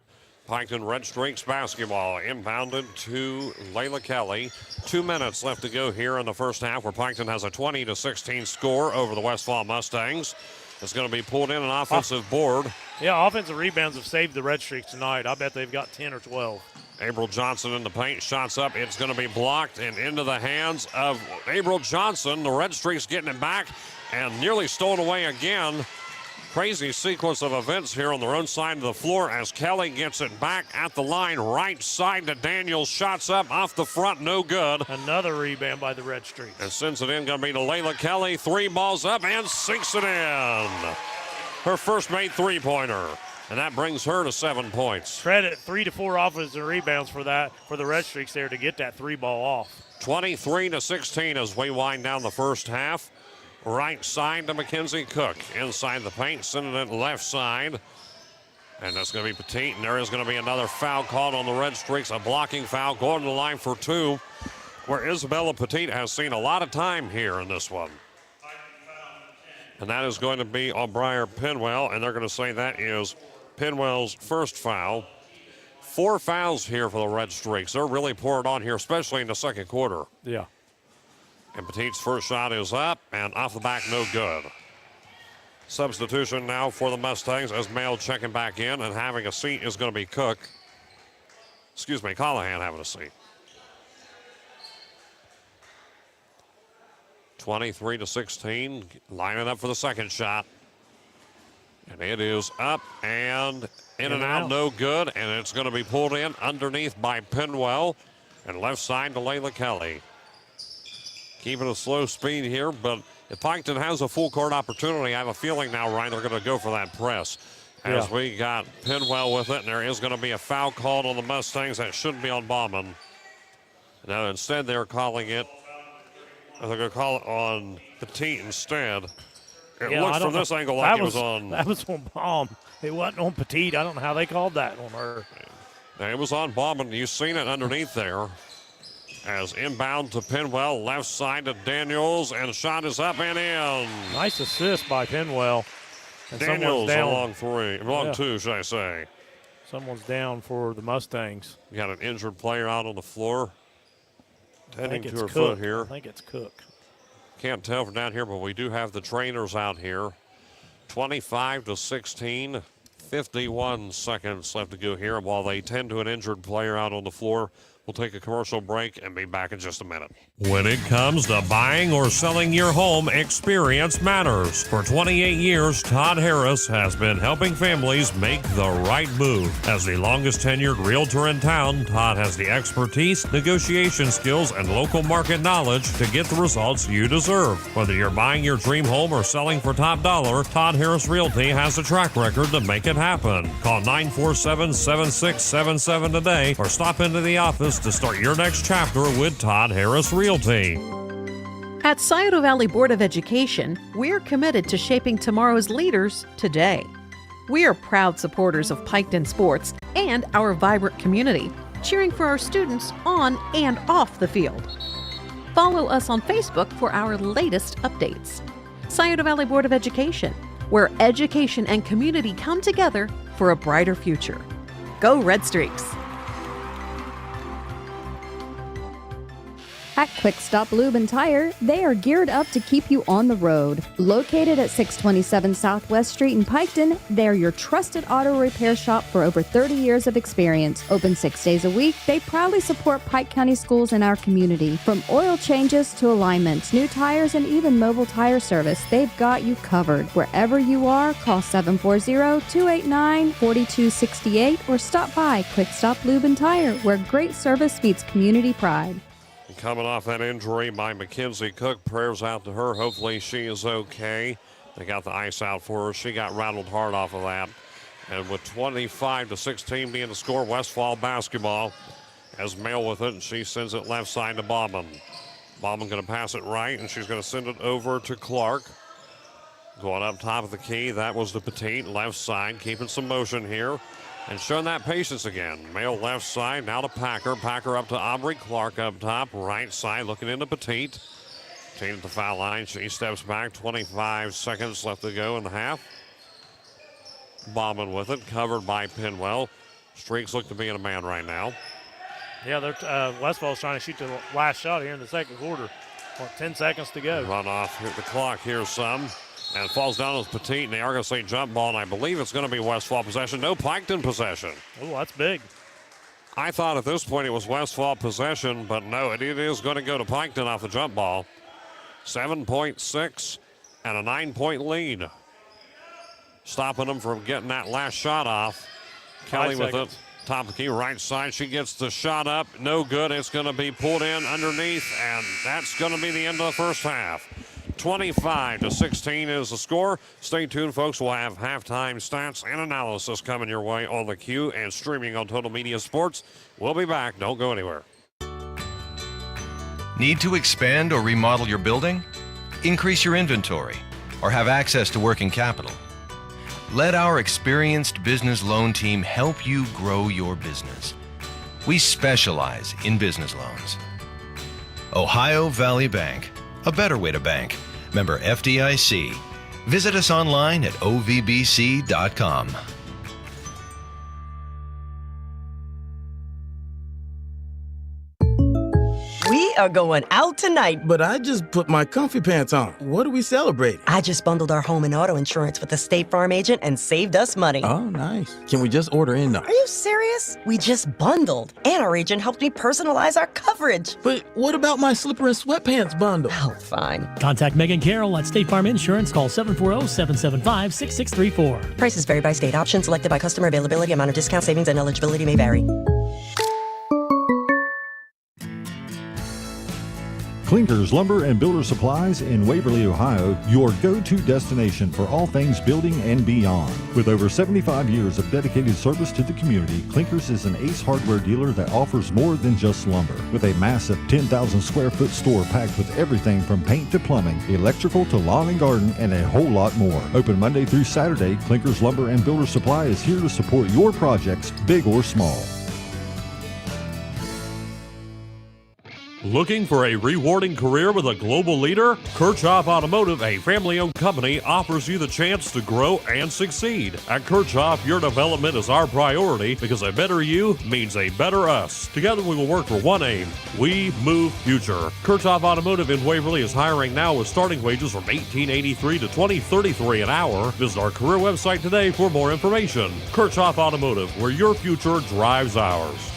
[SPEAKER 2] Piketon Red Streaks basketball inbounded to Layla Kelly. 2 minutes left to go here in the first half, where Piketon has a 20-16 score over the Westfall Mustangs. It's going to be pulled in an offensive board.
[SPEAKER 4] Yeah, offensive rebounds have saved the Red Streaks tonight. I bet they've got 10 or 12.
[SPEAKER 2] April Johnson in the paint, shots up. It's going to be blocked and into the hands of April Johnson. The Red Streaks getting it back and nearly stolen away again. Crazy sequence of events here on their own side of the floor as Kelly gets it back at the line, right side to Daniels. Shots up off the front, no good.
[SPEAKER 4] Another rebound by the Red Streaks.
[SPEAKER 2] And sends it in, going to be to Layla Kelly. 3 balls up and sinks it in. Her first made three-pointer. And that brings her to 7 points.
[SPEAKER 4] Credit 3 to 4 offensive rebounds for that, for the Red Streaks there to get that 3-ball off.
[SPEAKER 2] 23-16 as we wind down the first half. Right side to Mackenzie Cook. Inside the paint, sending it left side. And that's going to be Petit. And there is going to be another foul called on the Red Streaks. A blocking foul going to the line for 2, where Isabella Petit has seen a lot of time here in this one. And that is going to be on Briar Penwell. And they're going to say that is Penwell's first foul. 4 fouls here for the Red Streaks. They're really pouring on here, especially in the second quarter.
[SPEAKER 4] Yeah.
[SPEAKER 2] And Petit's first shot is up and off the back, no good. Substitution now for the Mustangs as Mail checking back in, and having a seat is going to be Cook. Excuse me, Callahan having a seat. 23-16, lining up for the second shot. And it is up and in and out, no good. And it's going to be pulled in underneath by Penwell. And left side to Layla Kelly. Keeping a slow speed here, but if Piketon has a full court opportunity, I have a feeling now, Ryan, they're going to go for that press. As we got Penwell with it, and there is going to be a foul called on the Mustangs that shouldn't be on Bauman. Now instead they're calling it, they're going to call it on Petit instead. It looks from this angle like it was on.
[SPEAKER 4] That was on Baum. It wasn't on Petit. I don't know how they called that on her.
[SPEAKER 2] It was on Bauman. You've seen it underneath there. As inbound to Penwell, left side to Daniels, and the shot is up and in.
[SPEAKER 4] Nice assist by Penwell. And
[SPEAKER 2] Daniels along 2, should I say.
[SPEAKER 4] Someone's down for the Mustangs.
[SPEAKER 2] You got an injured player out on the floor. Tending to her
[SPEAKER 4] Cook.
[SPEAKER 2] foot here.
[SPEAKER 4] I think it's Cook.
[SPEAKER 2] Can't tell from down here, but we do have the trainers out here. 25-16, 51 seconds left to go here while they tend to an injured player out on the floor We'll take a commercial break and be back in just a minute. When it comes to buying or selling your home, experience matters. For 28 years, Todd Harris has been helping families make the right move. As the longest tenured realtor in town, Todd has the expertise, negotiation skills, and local market knowledge to get the results you deserve. Whether you're buying your dream home or selling for top dollar, Todd Harris Realty has a track record to make it happen. Call 947-7677 today or stop into the office to start your next chapter with Todd Harris Realty.
[SPEAKER 5] At Scioto Valley Board of Education, we're committed to shaping tomorrow's leaders today. We are proud supporters of Piketon sports and our vibrant community, cheering for our students on and off the field. Follow us on Facebook for our latest updates. Scioto Valley Board of Education, where education and community come together for a brighter future. Go Red Streaks!
[SPEAKER 6] At Quick Stop Lube and Tire, they are geared up to keep you on the road. Located at 627 Southwest Street in Piketon, they're your trusted auto repair shop for over 30 years of experience. Open 6 days a week, they proudly support Pike County schools in our community. From oil changes to alignments, new tires, and even mobile tire service, they've got you covered. Wherever you are, call 740-289-4268 or stop by Quick Stop Lube and Tire, where great service meets community pride.
[SPEAKER 2] Coming off that injury by Mackenzie Cook, prayers out to her. Hopefully she is okay. They got the ice out for her. She got rattled hard off of that. And with 25-16 being the score, Westfall basketball has Mail with it, and she sends it left side to Bauman. Bauman going to pass it right, and she's going to send it over to Clark. Going up top of the key, that was the Petite, left side, keeping some motion here. And showing that patience again. Mail left side, now to Packer. Packer up to Aubrey. Clark up top, right side, looking into Petite. Petite at the foul line. She steps back, 25 seconds left to go in the half. Bauman with it, covered by Pinwell. Streaks look to be in a man right now.
[SPEAKER 4] Yeah, Westfall's trying to shoot the last shot here in the second quarter. 10 seconds to go.
[SPEAKER 2] Run off the clock here some. And it falls down with Petite, and they are going to say jump ball, and I believe it's going to be Westfall possession. No Piketon possession.
[SPEAKER 4] Oh, that's big.
[SPEAKER 2] I thought at this point it was Westfall possession, but no, it is going to go to Piketon off the jump ball. 7.6 and a 9-point lead. Stopping them from getting that last shot off. Kelly with it. Top of the key, right side. She gets the shot up. No good. It's going to be pulled in underneath, and that's going to be the end of the first half. 25-16 is the score. Stay tuned, folks. We'll have halftime stats and analysis coming your way on the queue and streaming on Total Media Sports. We'll be back. Don't go anywhere.
[SPEAKER 7] Need to expand or remodel your building? Increase your inventory or have access to working capital? Let our experienced business loan team help you grow your business. We specialize in business loans. Ohio Valley Bank, a better way to bank. Member FDIC. Visit us online at ovbc.com.
[SPEAKER 8] We are going out tonight.
[SPEAKER 9] But I just put my comfy pants on. What are we celebrating?
[SPEAKER 8] I just bundled our home and auto insurance with the State Farm agent and saved us money.
[SPEAKER 9] Oh, nice. Can we just order in now?
[SPEAKER 8] Are you serious? We just bundled. And our agent helped me personalize our coverage.
[SPEAKER 9] But what about my slipper and sweatpants bundle?
[SPEAKER 8] Oh, fine.
[SPEAKER 10] Contact Megan Carroll at State Farm Insurance. Call 740-775-6634.
[SPEAKER 8] Prices vary by state. Options selected by customer. Availability, amount of discount, savings, and eligibility may vary.
[SPEAKER 11] Clinkers Lumber and Builder Supplies in Waverly, Ohio, your go-to destination for all things building and beyond. With over 75 years of dedicated service to the community, Clinkers is an Ace hardware dealer that offers more than just lumber. With a massive 10,000 square foot store packed with everything from paint to plumbing, electrical to lawn and garden, and a whole lot more. Open Monday through Saturday, Clinkers Lumber and Builder Supply is here to support your projects, big or small.
[SPEAKER 2] Looking for a rewarding career with a global leader? Kirchhoff Automotive, a family-owned company, offers you the chance to grow and succeed. At Kirchhoff, your development is our priority because a better you means a better us. Together we will work for one aim. We move future. Kirchhoff Automotive in Waverly is hiring now with starting wages from $18.83 to $20.33 an hour. Visit our career website today for more information. Kirchhoff Automotive, where your future drives ours.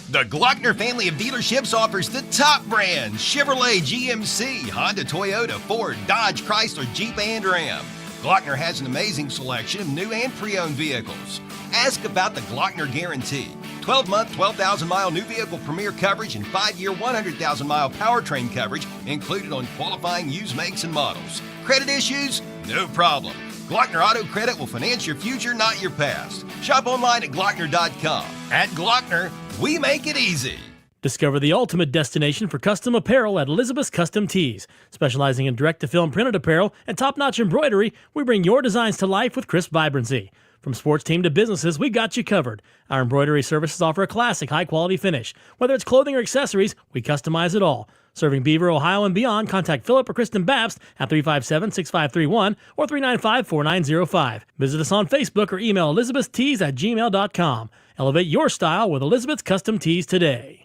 [SPEAKER 7] The Glockner family of dealerships offers the top brands: Chevrolet, GMC, Honda, Toyota, Ford, Dodge, Chrysler, Jeep, and Ram. Glockner has an amazing selection of new and pre-owned vehicles. Ask about the Glockner Guarantee. 12-month, 12,000-mile new vehicle premier coverage and 5-year, 100,000-mile powertrain coverage included on qualifying used makes and models. Credit issues? No problem. Glockner Auto Credit will finance your future, not your past. Shop online at Glockner.com. At Glockner, we make it easy.
[SPEAKER 10] Discover the ultimate destination for custom apparel at Elizabeth's Custom Tees. Specializing in direct-to-film printed apparel and top-notch embroidery, we bring your designs to life with crisp vibrancy. From sports team to businesses, we got you covered. Our embroidery services offer a classic, high-quality finish. Whether it's clothing or accessories, we customize it all. Serving Beaver, Ohio, and beyond, contact Philip or Kristen Babst at 357-6531 or 395-4905. Visit us on Facebook or email elizabethstees@gmail.com. Elevate your style with Elizabeth's Custom Tees today.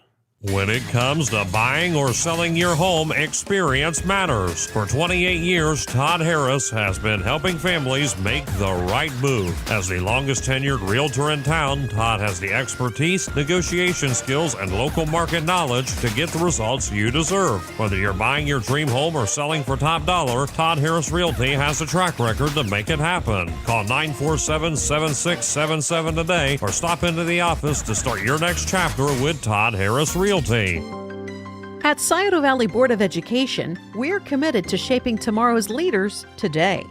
[SPEAKER 2] When it comes to buying or selling your home, experience matters. For 28 years, Todd Harris has been helping families make the right move. As the longest tenured realtor in town, Todd has the expertise, negotiation skills, and local market knowledge to get the results you deserve. Whether you're buying your dream home or selling for top dollar, Todd Harris Realty has a track record to make it happen. Call 947-7677 today or stop into the office to start your next chapter with Todd Harris Realty.
[SPEAKER 5] At Scioto Valley Board of Education, we're committed to shaping tomorrow's leaders today.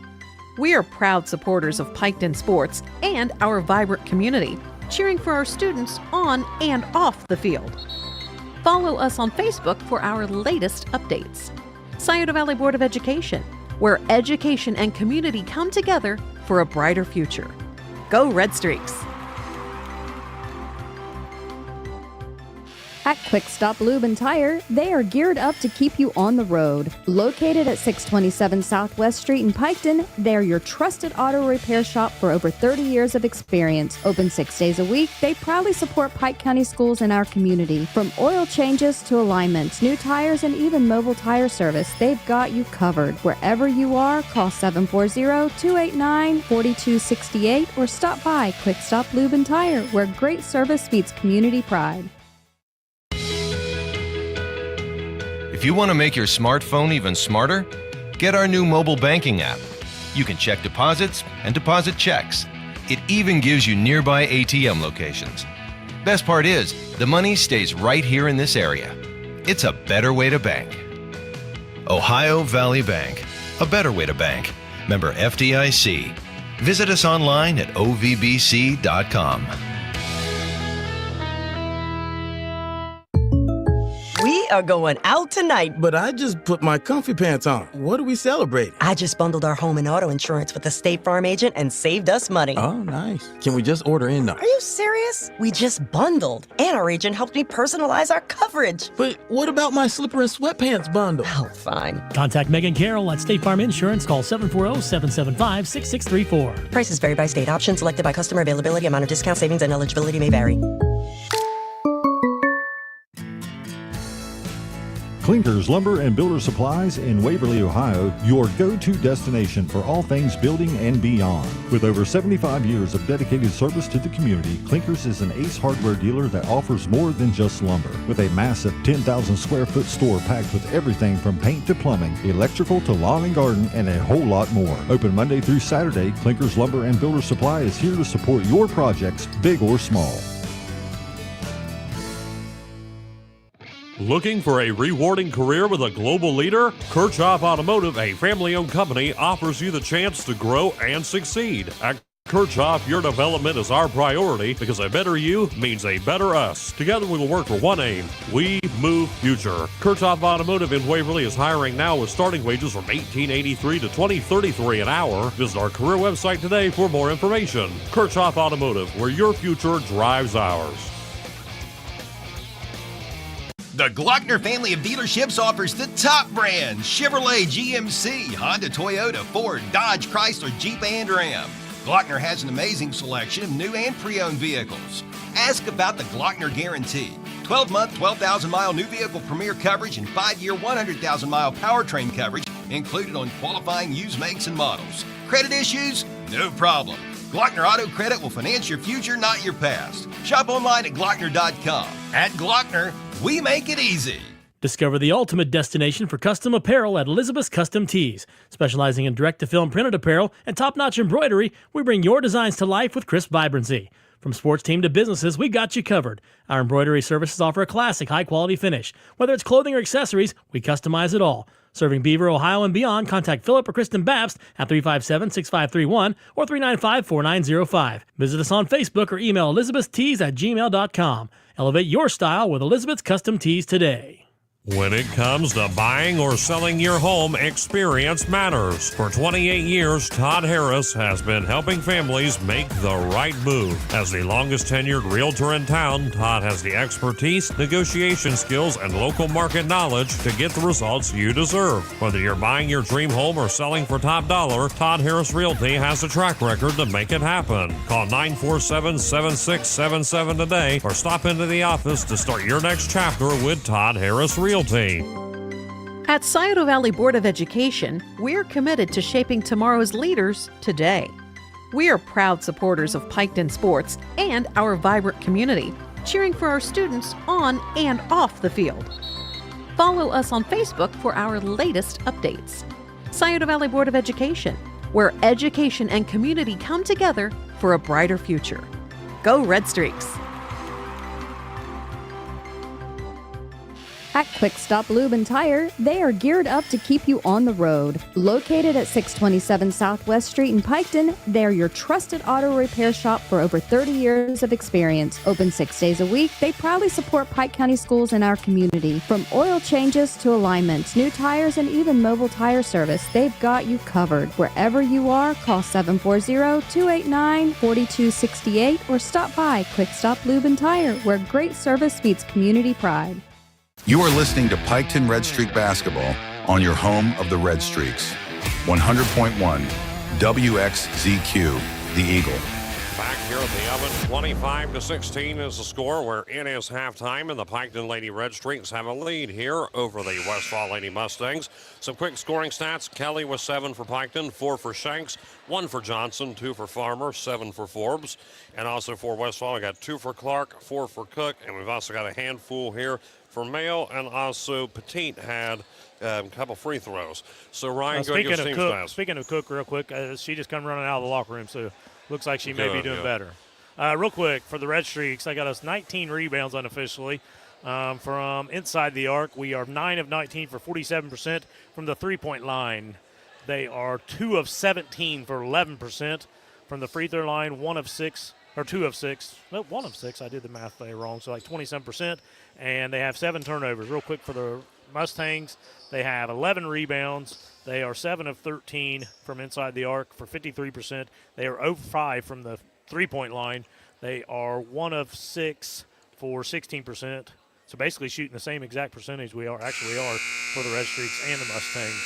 [SPEAKER 5] We are proud supporters of Piketon sports and our vibrant community, cheering for our students on and off the field. Follow us on Facebook for our latest updates. Scioto Valley Board of Education, where education and community come together for a brighter future. Go Red Streaks!
[SPEAKER 6] At Quick Stop Lube and Tire, they are geared up to keep you on the road. Located at 627 Southwest Street in Piketon, they're your trusted auto repair shop for over 30 years of experience. Open 6 days a week, they proudly support Pike County schools in our community. From oil changes to alignments, new tires, and even mobile tire service, they've got you covered. Wherever you are, call 740-289-4268 or stop by Quick Stop Lube and Tire, where great service meets community pride.
[SPEAKER 7] If you want to make your smartphone even smarter, get our new mobile banking app. You can check deposits and deposit checks. It even gives you nearby ATM locations. Best part is, the money stays right here in this area. It's a better way to bank. Ohio Valley Bank, a better way to bank. Member FDIC. Visit us online at ovbc.com.
[SPEAKER 8] We are going out tonight.
[SPEAKER 9] But I just put my comfy pants on. What are we celebrating?
[SPEAKER 8] I just bundled our home and auto insurance with the State Farm agent and saved us money.
[SPEAKER 9] Oh, nice. Can we just order in now?
[SPEAKER 8] Are you serious? We just bundled. And our agent helped me personalize our coverage.
[SPEAKER 9] But what about my slipper and sweatpants bundle?
[SPEAKER 8] Oh, fine.
[SPEAKER 10] Contact Megan Carroll at State Farm Insurance. Call 740-775-6634.
[SPEAKER 8] Prices vary by state. Options selected by customer. Availability, amount of discount, savings, and eligibility may vary.
[SPEAKER 11] Clinkers Lumber and Builder Supplies in Waverly, Ohio, your go-to destination for all things building and beyond. With over 75 years of dedicated service to the community, Clinkers is an Ace Hardware dealer that offers more than just lumber. With a massive 10,000 square foot store packed with everything from paint to plumbing, electrical to lawn and garden, and a whole lot more. Open Monday through Saturday, Clinkers Lumber and Builder Supply is here to support your projects, big or small.
[SPEAKER 2] Looking for a rewarding career with a global leader? Kirchhoff Automotive, a family-owned company, offers you the chance to grow and succeed. At Kirchhoff, your development is our priority because a better you means a better us. Together we will work for one aim. We move future. Kirchhoff Automotive in Waverly is hiring now with starting wages from $18.83 to $20.33 an hour. Visit our career website today for more information. Kirchhoff Automotive, where your future drives ours.
[SPEAKER 7] The Glockner family of dealerships offers the top brands: Chevrolet, GMC, Honda, Toyota, Ford, Dodge, Chrysler, Jeep, and Ram. Glockner has an amazing selection of new and pre-owned vehicles. Ask about the Glockner Guarantee. 12-month, 12,000-mile new vehicle premier coverage and 5-year, 100,000-mile powertrain coverage included on qualifying used makes and models. Credit issues? No problem. Glockner Auto Credit will finance your future, not your past. Shop online at Glockner.com. At Glockner, we make it easy.
[SPEAKER 10] Discover the ultimate destination for custom apparel at Elizabeth's Custom Tees. Specializing in direct-to-film printed apparel and top-notch embroidery, we bring your designs to life with crisp vibrancy. From sports team to businesses, we got you covered. Our embroidery services offer a classic, high-quality finish. Whether it's clothing or accessories, we customize it all. Serving Beaver, Ohio, and beyond, contact Philip or Kristen Babst at 357-6531 or 395-4905. Visit us on Facebook or email elizabethstees@gmail.com. Elevate your style with Elizabeth's Custom Tees today.
[SPEAKER 2] When it comes to buying or selling your home, experience matters. For 28 years, Todd Harris has been helping families make the right move. As the longest tenured realtor in town, Todd has the expertise, negotiation skills, and local market knowledge to get the results you deserve. Whether you're buying your dream home or selling for top dollar, Todd Harris Realty has a track record to make it happen. Call 947-7677 today or stop into the office to start your next chapter with Todd Harris Realty.
[SPEAKER 5] At Scioto Valley Board of Education, we're committed to shaping tomorrow's leaders today. We are proud supporters of Piketon sports and our vibrant community, cheering for our students on and off the field. Follow us on Facebook for our latest updates. Scioto Valley Board of Education, where education and community come together for a brighter future. Go Red Streaks!
[SPEAKER 6] At Quick Stop Lube and Tire, they are geared up to keep you on the road. Located at 627 Southwest Street in Piketon, they're your trusted auto repair shop for over 30 years of experience. Open 6 days a week, they proudly support Pike County schools in our community. From oil changes to alignments, new tires, and even mobile tire service, they've got you covered. Wherever you are, call 740-289-4268 or stop by Quick Stop Lube and Tire, where great service meets community pride.
[SPEAKER 3] You are listening to Piketon Red Streak Basketball on your home of the Red Streaks. 100.1 WXZQ, The Eagle.
[SPEAKER 2] Back here at the oven, 25-16 is the score, where it is halftime, and the Piketon Lady Red Streaks have a lead here over the Westfall Lady Mustangs. Some quick scoring stats. Kelly with 7 for Piketon, 4 for Shanks, 1 for Johnson, 2 for Farmer, 7 for Forbes. And also for Westfall, we got 2 for Clark, 4 for Cook, and we've also got a handful here for Mayo, and also Petite had a couple free throws. So Ryan, go ahead and give us team stats.
[SPEAKER 4] Speaking of Cook, real quick, she just come running out of the locker room, so looks like she may be doing better. Real quick, for the Red Streaks, I got us 19 rebounds unofficially. From inside the arc, we are 9 of 19 for 47% from the three-point line. They are 2 of 17 for 11% from the free throw line, 1 of 6. Or 2 of 6. No, 1 of 6. I did the math there wrong. So like 27%. And they have 7 turnovers. Real quick for the Mustangs, they have 11 rebounds. They are 7 of 13 from inside the arc for 53%. They are 0 of 5 from the three-point line. They are 1 of 6 for 16%. So basically shooting the same exact percentage we are for the Red Streaks and the Mustangs.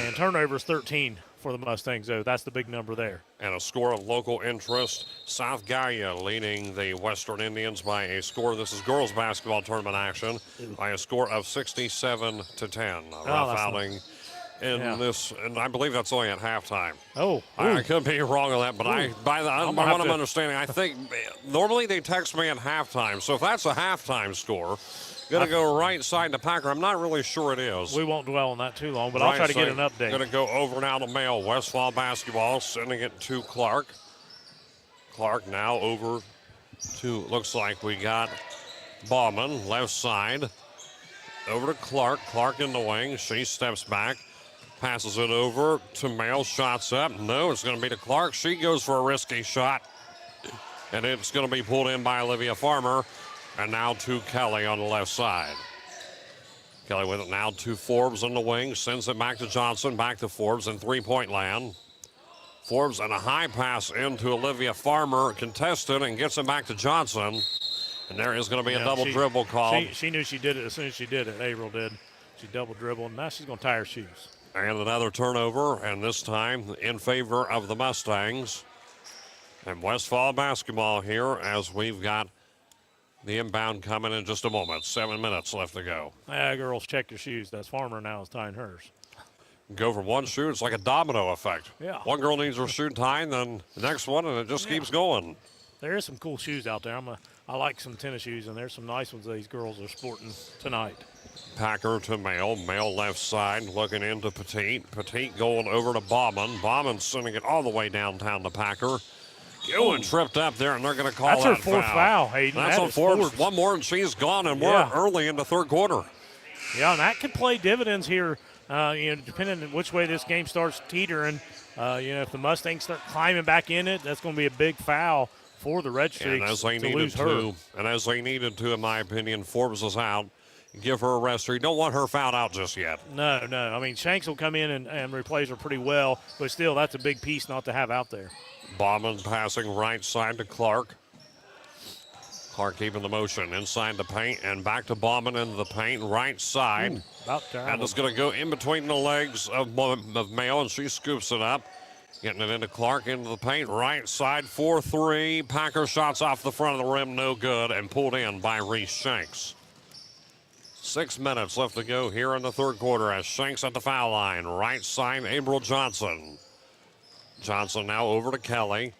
[SPEAKER 4] And turnovers 13 for the Mustangs, though. That's the big number there.
[SPEAKER 2] And a score of local interest. South Gaia leading the Western Indians by a score. This is girls basketball tournament action by a score of 67-10. Rough outing in this, and I believe that's only at halftime. I could be wrong on that, but by what I'm understanding, I think normally they text me at halftime. So if that's a halftime score, going to go right side to Packer. I'm not really sure it is.
[SPEAKER 4] We won't dwell on that too long, but I'll try to get an update.
[SPEAKER 2] Going to go over now to Mail. Westfall basketball, sending it to Clark. Clark now over to, looks like we got Bauman, left side. Over to Clark. Clark in the wing. She steps back. Passes it over to Mail. Shots up. No, it's going to be to Clark. She goes for a risky shot. And it's going to be pulled in by Olivia Farmer. And now to Kelly on the left side. Kelly with it now to Forbes on the wing. Sends it back to Johnson. Back to Forbes in three-point land. Forbes and a high pass into Olivia Farmer. Contested and gets it back to Johnson. And there is going to be a double dribble call.
[SPEAKER 4] She knew she did it as soon as she did it. April did. She double dribbled. And now she's going to tie her shoes.
[SPEAKER 2] And another turnover. And this time in favor of the Mustangs. And Westfall basketball here as we've got the inbound coming in just a moment. 7 minutes left to go.
[SPEAKER 4] Girls, check your shoes. That's Farmer now is tying hers.
[SPEAKER 2] Go from one shoe, it's like a domino effect.
[SPEAKER 4] Yeah.
[SPEAKER 2] One girl needs her shoe tied, then the next one, and it just keeps going.
[SPEAKER 4] There is some cool shoes out there. I like some tennis shoes, and there's some nice ones these girls are sporting tonight.
[SPEAKER 2] Packer to Mail. Mail left side, looking into Petit. Petit going over to Bauman. Bauman sending it all the way downtown to Packer. Going tripped up there, and they're going to call
[SPEAKER 4] That's
[SPEAKER 2] that
[SPEAKER 4] her fourth foul, Hayden.
[SPEAKER 2] That's
[SPEAKER 4] That
[SPEAKER 2] on
[SPEAKER 4] is
[SPEAKER 2] Forbes. One more, and she's gone, and we're early in the third quarter.
[SPEAKER 4] Yeah, and that could play dividends here, depending on which way this game starts teetering. If the Mustangs start climbing back in it, that's going to be a big foul for the Red Streaks
[SPEAKER 2] and as they
[SPEAKER 4] to
[SPEAKER 2] needed
[SPEAKER 4] lose her.
[SPEAKER 2] And as they needed to, in my opinion, Forbes is out. Give her a rest. You don't want her fouled out just yet.
[SPEAKER 4] No. I mean, Shanks will come in and replace her pretty well, but still, that's a big piece not to have out there.
[SPEAKER 2] Bauman passing right side to Clark. Clark keeping the motion inside the paint and back to Bauman into the paint, right side. And it's going to go in between the legs of Mayo, and she scoops it up. Getting it into Clark into the paint, right side, 4-3. Packer shots off the front of the rim, no good, and pulled in by Reese Shanks. 6 minutes left to go here in the third quarter as Shanks at the foul line. Right side, April Johnson. Johnson now over to Kelly.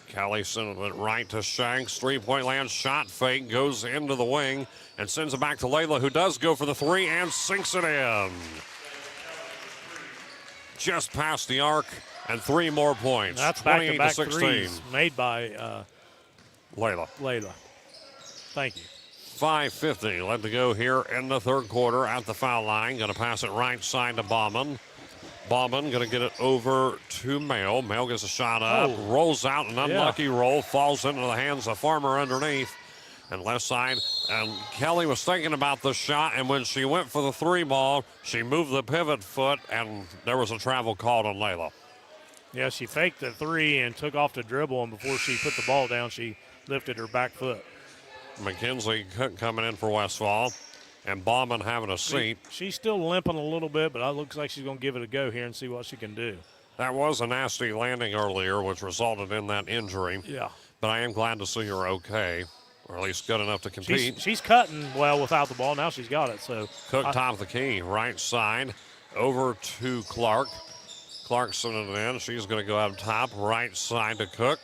[SPEAKER 2] Kelly sending it right to Shanks. Three-point land shot fake, goes into the wing and sends it back to Layla, who does go for the three and sinks it in. Just past the arc and 3 more points.
[SPEAKER 4] That's
[SPEAKER 2] 28
[SPEAKER 4] back-to-back
[SPEAKER 2] to 16.
[SPEAKER 4] threes made by
[SPEAKER 2] Layla.
[SPEAKER 4] Thank you.
[SPEAKER 2] 5:50 left to go here in the third quarter at the foul line. Going to pass it right side to Bauman. Bauman going to get it over to Mail. Mail gets a shot up, rolls out, an unlucky roll, falls into the hands of Farmer underneath. And left side, and Kelly was thinking about the shot, and when she went for the 3 ball, she moved the pivot foot, and there was a travel called on Layla.
[SPEAKER 4] Yeah, she faked the 3 and took off the dribble, and before she put the ball down, she lifted her back foot.
[SPEAKER 2] McKenzie coming in for Westfall, and Bauman having a seat.
[SPEAKER 4] She's still limping a little bit, but it looks like she's going to give it a go here and see what she can do.
[SPEAKER 2] That was a nasty landing earlier, which resulted in that injury.
[SPEAKER 4] Yeah.
[SPEAKER 2] But I am glad to see her okay, or at least good enough to compete.
[SPEAKER 4] She's cutting well without the ball. Now she's got it. So
[SPEAKER 2] Cook top of the key, right side, over to Clark. Clark sending it in. She's going to go up top, right side to Cook.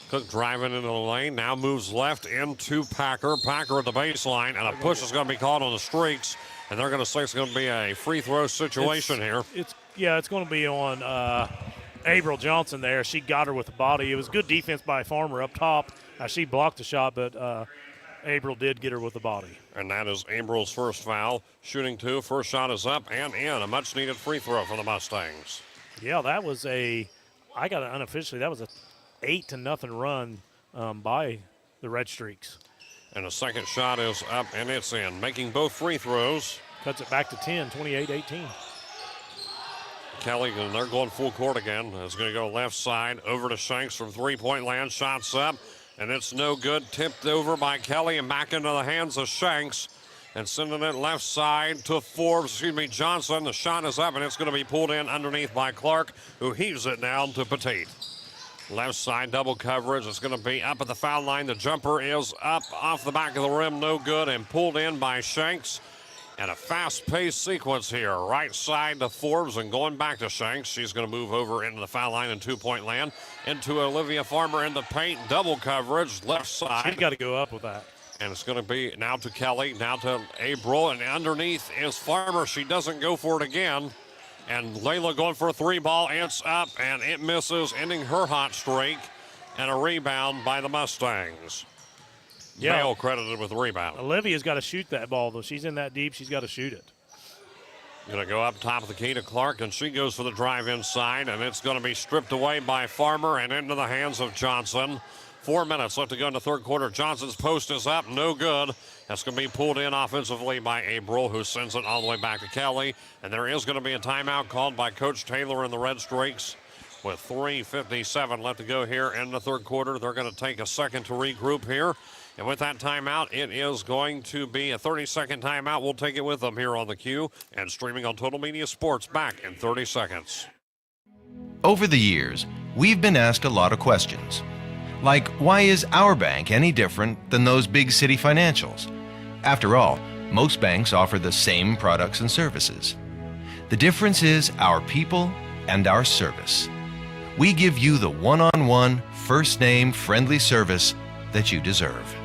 [SPEAKER 2] Cook driving into the lane, now moves left into Packer. Packer at the baseline, and a push is going to be called on the Streaks, and they're going to say it's going to be a free throw situation here.
[SPEAKER 4] It's going to be on April Johnson there. She got her with the body. It was good defense by Farmer up top. She blocked the shot, but April did get her with the body.
[SPEAKER 2] And that is April's first foul. Shooting 2, first shot is up and in. A much-needed free throw for the Mustangs.
[SPEAKER 4] Yeah, that was I got it unofficially, that was a 8-0 run by the Red Streaks.
[SPEAKER 2] And the second shot is up and it's in, making both free throws.
[SPEAKER 4] Cuts it back to 10, 28-18.
[SPEAKER 2] Kelly, and they're going full court again. Is going to go left side over to Shanks from 3-point land. Shots up, and it's no good. Tipped over by Kelly and back into the hands of Shanks. And sending it left side to Johnson. The shot is up, and it's going to be pulled in underneath by Clark, who heaves it down to Petit. Left side double coverage. It's going to be up at the foul line. The jumper is up off the back of the rim, no good, and pulled in by Shanks. And a fast-paced sequence here. Right side to Forbes and going back to Shanks. She's going to move over into the foul line in 2-point land. Into Olivia Farmer in the paint. Double coverage, left side.
[SPEAKER 4] She's got to go up with that.
[SPEAKER 2] And it's going to be now to Kelly, now to April, and underneath is Farmer. She doesn't go for it again. And Layla going for a 3 ball. It's up, and it misses, ending her hot streak. And a rebound by the Mustangs. Yeah. Mail credited with the rebound.
[SPEAKER 4] Olivia's got to shoot that ball, though. She's in that deep. She's got to shoot it.
[SPEAKER 2] Going to go up top of the key to Clark, and she goes for the drive inside, and it's going to be stripped away by Farmer and into the hands of Johnson. 4 minutes left to go in the third quarter. Johnson's post is up, no good. That's going to be pulled in offensively by April, who sends it all the way back to Kelly. And there is going to be a timeout called by Coach Taylor and the Red Streaks. With 3:57 left to go here in the third quarter, they're going to take a second to regroup here. And with that timeout, it is going to be a 30-second timeout. We'll take it with them here on the Q and streaming on Total Media Sports back in 30 seconds.
[SPEAKER 7] Over the years, we've been asked a lot of questions. Like, why is our bank any different than those big city financials? After all, most banks offer the same products and services. The difference is our people and our service. We give you the one-on-one, first-name, friendly service that you deserve.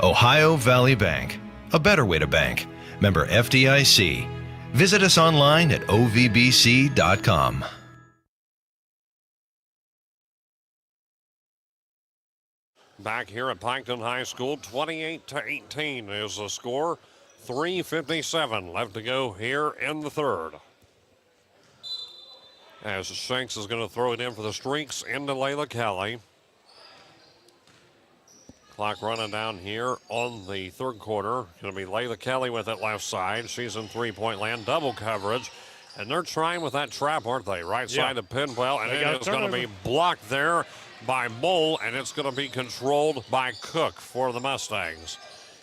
[SPEAKER 7] Ohio Valley Bank, a better way to bank. Member FDIC. Visit us online at ovbc.com.
[SPEAKER 2] Back here at Piketon High School, 28-18 is the score. 3:57 left to go here in the third. As Shanks is going to throw it in for the Streaks into Layla Kelly. Clock running down here on the third quarter. Going to be Layla Kelly with it left side. She's in three-point land, double coverage. And they're trying with that trap, aren't they? Right side of Pinwell, and it is going to be blocked there by Mole, and it's going to be controlled by Cook for the Mustangs.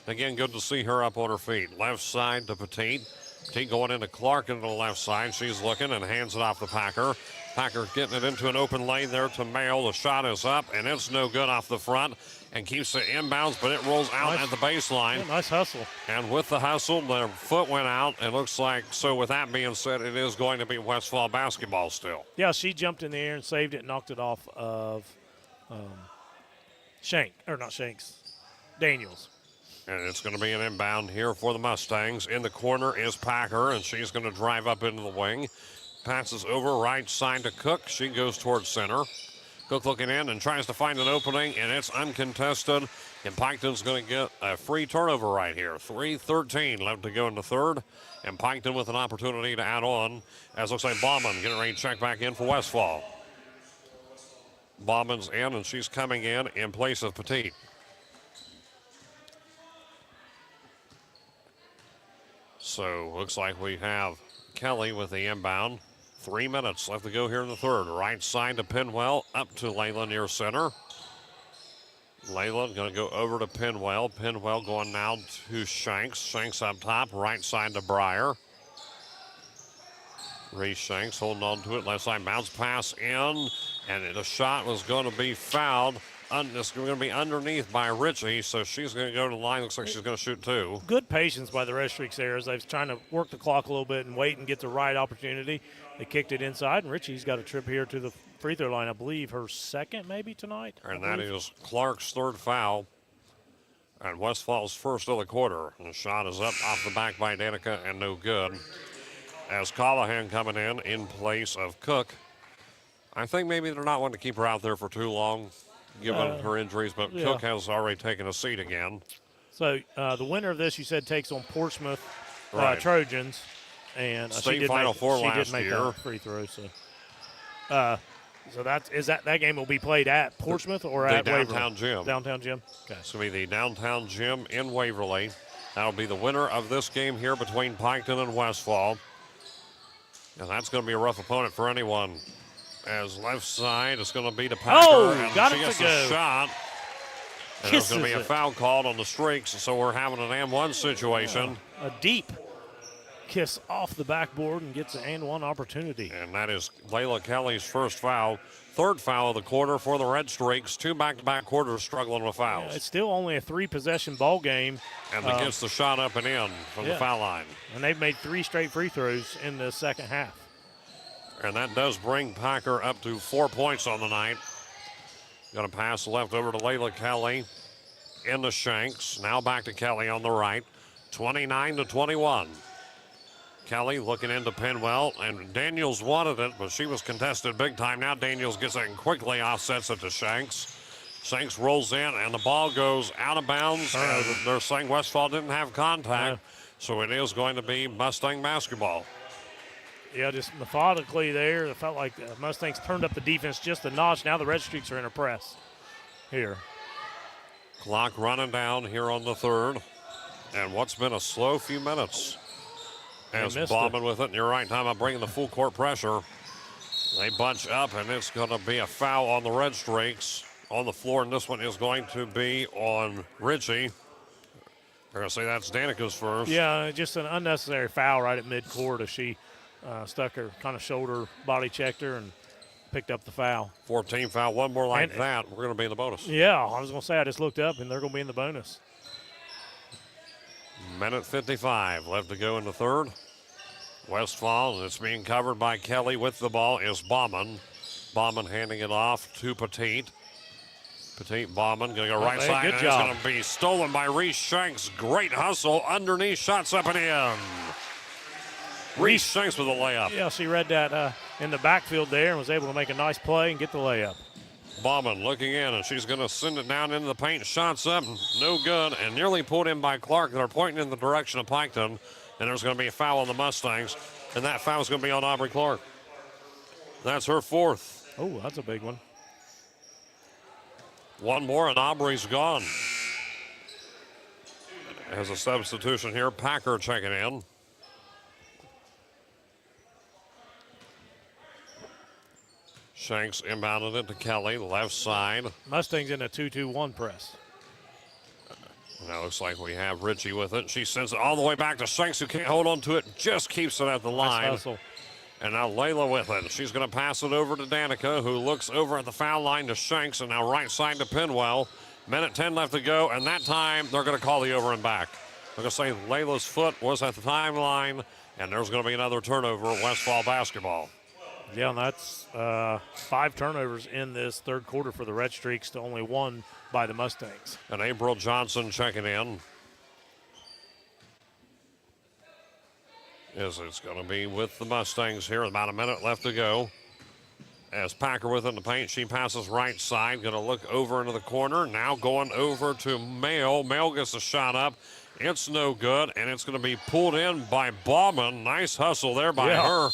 [SPEAKER 2] Again, good to see her up on her feet. Left side to Petit. Petit going into Clark into the left side. She's looking and hands it off to Packer. Packer getting it into an open lane there to Mayo. The shot is up, and it's no good off the front and keeps it inbounds, but it rolls out at the baseline.
[SPEAKER 4] Yeah, nice hustle.
[SPEAKER 2] And with the hustle, the foot went out. It looks like, so with that being said, it is going to be Westfall basketball still.
[SPEAKER 4] Yeah, she jumped in the air and saved it, knocked it off of Daniels.
[SPEAKER 2] And it's going to be an inbound here for the Mustangs. In the corner is Packer, and she's going to drive up into the wing. Passes over right side to Cook. She goes towards center. Cook looking in and tries to find an opening, and it's uncontested. And Piketon's going to get a free turnover right here. 3:13 left to go in the third. And Piketon with an opportunity to add on, as looks like Bauman getting ready to check back in for Westfall. Bauman's in, and she's coming in place of Petit. So looks like we have Kelly with the inbound. 3 minutes left to go here in the third. Right side to Pinwell, up to Layla near center. Layla going to go over to Pinwell. Pinwell going now to Shanks. Shanks up top, right side to Breyer. Reese Shanks holding on to it. Left side bounce pass in, and the shot was going to be fouled. It's going to be underneath by Ritchie, so she's going to go to the line. Looks like she's going to shoot two.
[SPEAKER 4] Good patience by the Red Streaks there as they're trying to work the clock a little bit and wait and get the right opportunity. They kicked it inside, and Ritchie's got a trip here to the free throw line, I believe, her second maybe tonight.
[SPEAKER 2] And that is Clark's third foul and Westfall's first of the quarter. And the shot is up off the back by Danica and no good. As Callahan coming in place of Cook. I think maybe they're not wanting to keep her out there for too long, given her injuries, but yeah. Cook has already taken a seat again.
[SPEAKER 4] So the winner of this, you said, takes on Portsmouth Trojans. And
[SPEAKER 2] state Final Four last year.
[SPEAKER 4] She did make a free throw. So that game will be played at Portsmouth or at
[SPEAKER 2] downtown
[SPEAKER 4] Waverly?
[SPEAKER 2] Gym.
[SPEAKER 4] Downtown Gym. Okay.
[SPEAKER 2] It's going to be the downtown gym in Waverly. That'll be the winner of this game here between Piketon and Westfall. And that's going to be a rough opponent for anyone. As left side, it's going to be to Packer. And
[SPEAKER 4] got
[SPEAKER 2] she
[SPEAKER 4] it
[SPEAKER 2] gets
[SPEAKER 4] to go.
[SPEAKER 2] A shot. And there's going to be a foul called on the Streaks, so we're having an and-one situation.
[SPEAKER 4] A deep kiss off the backboard and gets an and-one opportunity.
[SPEAKER 2] And that is Layla Kelly's first foul. Third foul of the quarter for the Red Streaks. Two back-to-back quarters struggling with fouls.
[SPEAKER 4] It's still only a three-possession ball game.
[SPEAKER 2] And it gets the shot up and in from the foul line.
[SPEAKER 4] And they've made 3 straight free throws in the second half.
[SPEAKER 2] And that does bring Packer up to 4 points on the night. Going to pass left over to Layla Kelly into Shanks. Now back to Kelly on the right. 29-21. Kelly looking into Pinwell, and Daniels wanted it, but she was contested big time. Now Daniels gets it and quickly offsets it to Shanks. Shanks rolls in, and the ball goes out of bounds. They're saying Westfall didn't have contact, so it is going to be Mustang basketball.
[SPEAKER 4] Yeah, just methodically there. It felt like the Mustangs turned up the defense just a notch. Now the Red Streaks are in a press here.
[SPEAKER 2] Clock running down here on the third, and what's been a slow few minutes. As Bauman with it, and you're right, time I'm bringing the full court pressure. They bunch up, and it's going to be a foul on the Red Streaks on the floor, and this one is going to be on Ritchie. They're going to say that's Danica's first.
[SPEAKER 4] Yeah, just an unnecessary foul right at midcourt as she stuck her kind of shoulder, body checked her, and picked up the foul.
[SPEAKER 2] 14 foul, one more like that, we're going to be in the bonus.
[SPEAKER 4] Yeah, I was going to say, I just looked up, and they're going to be in the bonus.
[SPEAKER 2] Minute 55 left to go in the third. Westfall, it's being covered by Kelly with the ball, is Bauman. Bauman handing it off to Petit. Petit Bauman going to go right side.
[SPEAKER 4] Good
[SPEAKER 2] And
[SPEAKER 4] job.
[SPEAKER 2] it's going to be stolen by Reese Shanks. Great hustle underneath, shots up and in. Reese Shanks with a layup.
[SPEAKER 4] Yeah, she read that in the backfield there and was able to make a nice play and get the layup.
[SPEAKER 2] Bauman looking in, and she's going to send it down into the paint. Shots up, no good, and nearly pulled in by Clark. They're pointing in the direction of Piketon, and there's going to be a foul on the Mustangs, and that foul is going to be on Aubrey Clark. That's her fourth.
[SPEAKER 4] Oh, that's a big one.
[SPEAKER 2] One more, and Aubrey's gone. As a substitution here, Packer checking in. Shanks inbounded it to Kelly, left side.
[SPEAKER 4] Mustangs in a 2-2-1 press.
[SPEAKER 2] Now looks like we have Richie with it. She sends it all the way back to Shanks, who can't hold on to it, just keeps it at the line.
[SPEAKER 4] Nice hustle.
[SPEAKER 2] And now Layla with it. She's going to pass it over to Danica, who looks over at the foul line to Shanks, and now right side to Pinwell. Minute 10 left to go, and that time they're going to call the over and back. They're going to say Layla's foot was at the timeline, and there's going to be another turnover, Westfall basketball.
[SPEAKER 4] Yeah, and that's 5 turnovers in this third quarter for the Red Streaks to only 1 by the Mustangs.
[SPEAKER 2] And April Johnson checking in. It's going to be with the Mustangs here. About a minute left to go. As Packer with it in the paint, she passes right side. Going to look over into the corner. Now going over to Mail. Mail gets a shot up. It's no good, and it's going to be pulled in by Bauman. Nice hustle there by her.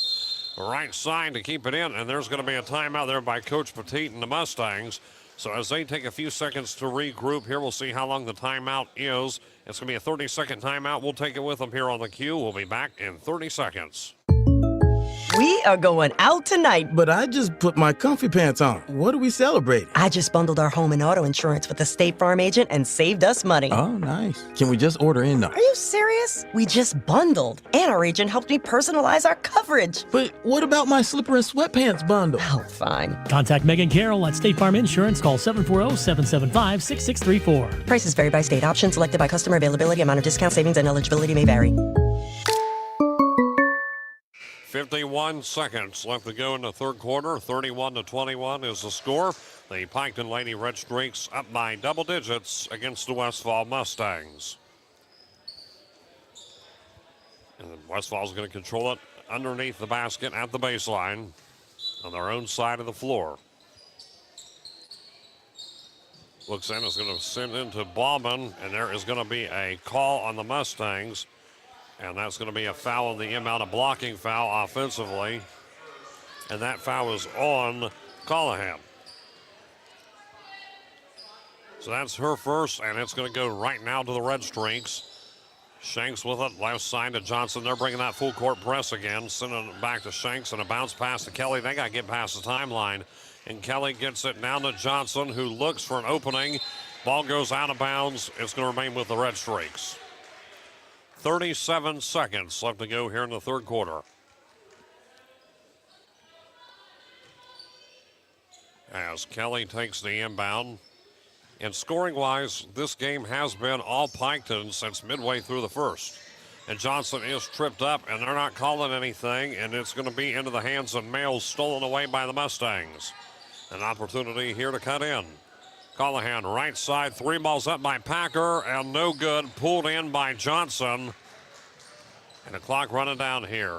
[SPEAKER 2] Right side to keep it in, and there's going to be a timeout there by Coach Petit and the Mustangs. So as they take a few seconds to regroup here, we'll see how long the timeout is. It's going to be a 30-second timeout. We'll take it with them here on the queue. We'll be back in 30 seconds.
[SPEAKER 8] We are going out tonight.
[SPEAKER 9] But I just put my comfy pants on. What are we celebrating?
[SPEAKER 8] I just bundled our home and auto insurance with the State Farm agent and saved us money.
[SPEAKER 9] Oh, nice. Can we just order in now?
[SPEAKER 8] Are you serious? We just bundled. And our agent helped me personalize our coverage.
[SPEAKER 9] But what about my slipper and sweatpants bundle?
[SPEAKER 8] Oh, fine.
[SPEAKER 10] Contact Megan Carroll at State Farm Insurance. Call 740-775-6634.
[SPEAKER 8] Prices vary by state. Options selected by customer. Availability, amount of discount, savings, and eligibility may vary.
[SPEAKER 2] 51 seconds left to go in the third quarter. 31-21 is the score. The Piketon Lady Red Streaks up by double digits against the Westfall Mustangs. And Westfall's going to control it underneath the basket at the baseline on their own side of the floor. Looks in, is going to send into Bauman, and there is going to be a call on the Mustangs. And that's going to be a foul on the inbound, a blocking foul offensively. And that foul is on Callahan. So that's her first, and it's going to go right now to the Red Streaks. Shanks with it, left side to Johnson. They're bringing that full court press again, sending it back to Shanks, and a bounce pass to Kelly. They got to get past the timeline. And Kelly gets it down to Johnson, who looks for an opening. Ball goes out of bounds. It's going to remain with the Red Streaks. 37 seconds left to go here in the third quarter. As Kelly takes the inbound. And scoring-wise, this game has been all Piketon since midway through the first. And Johnson is tripped up, and they're not calling anything, and it's going to be into the hands of Males, stolen away by the Mustangs. An opportunity here to cut in. Callahan, right side, 3 balls up by Packer, and no good, pulled in by Johnson. And the clock running down here.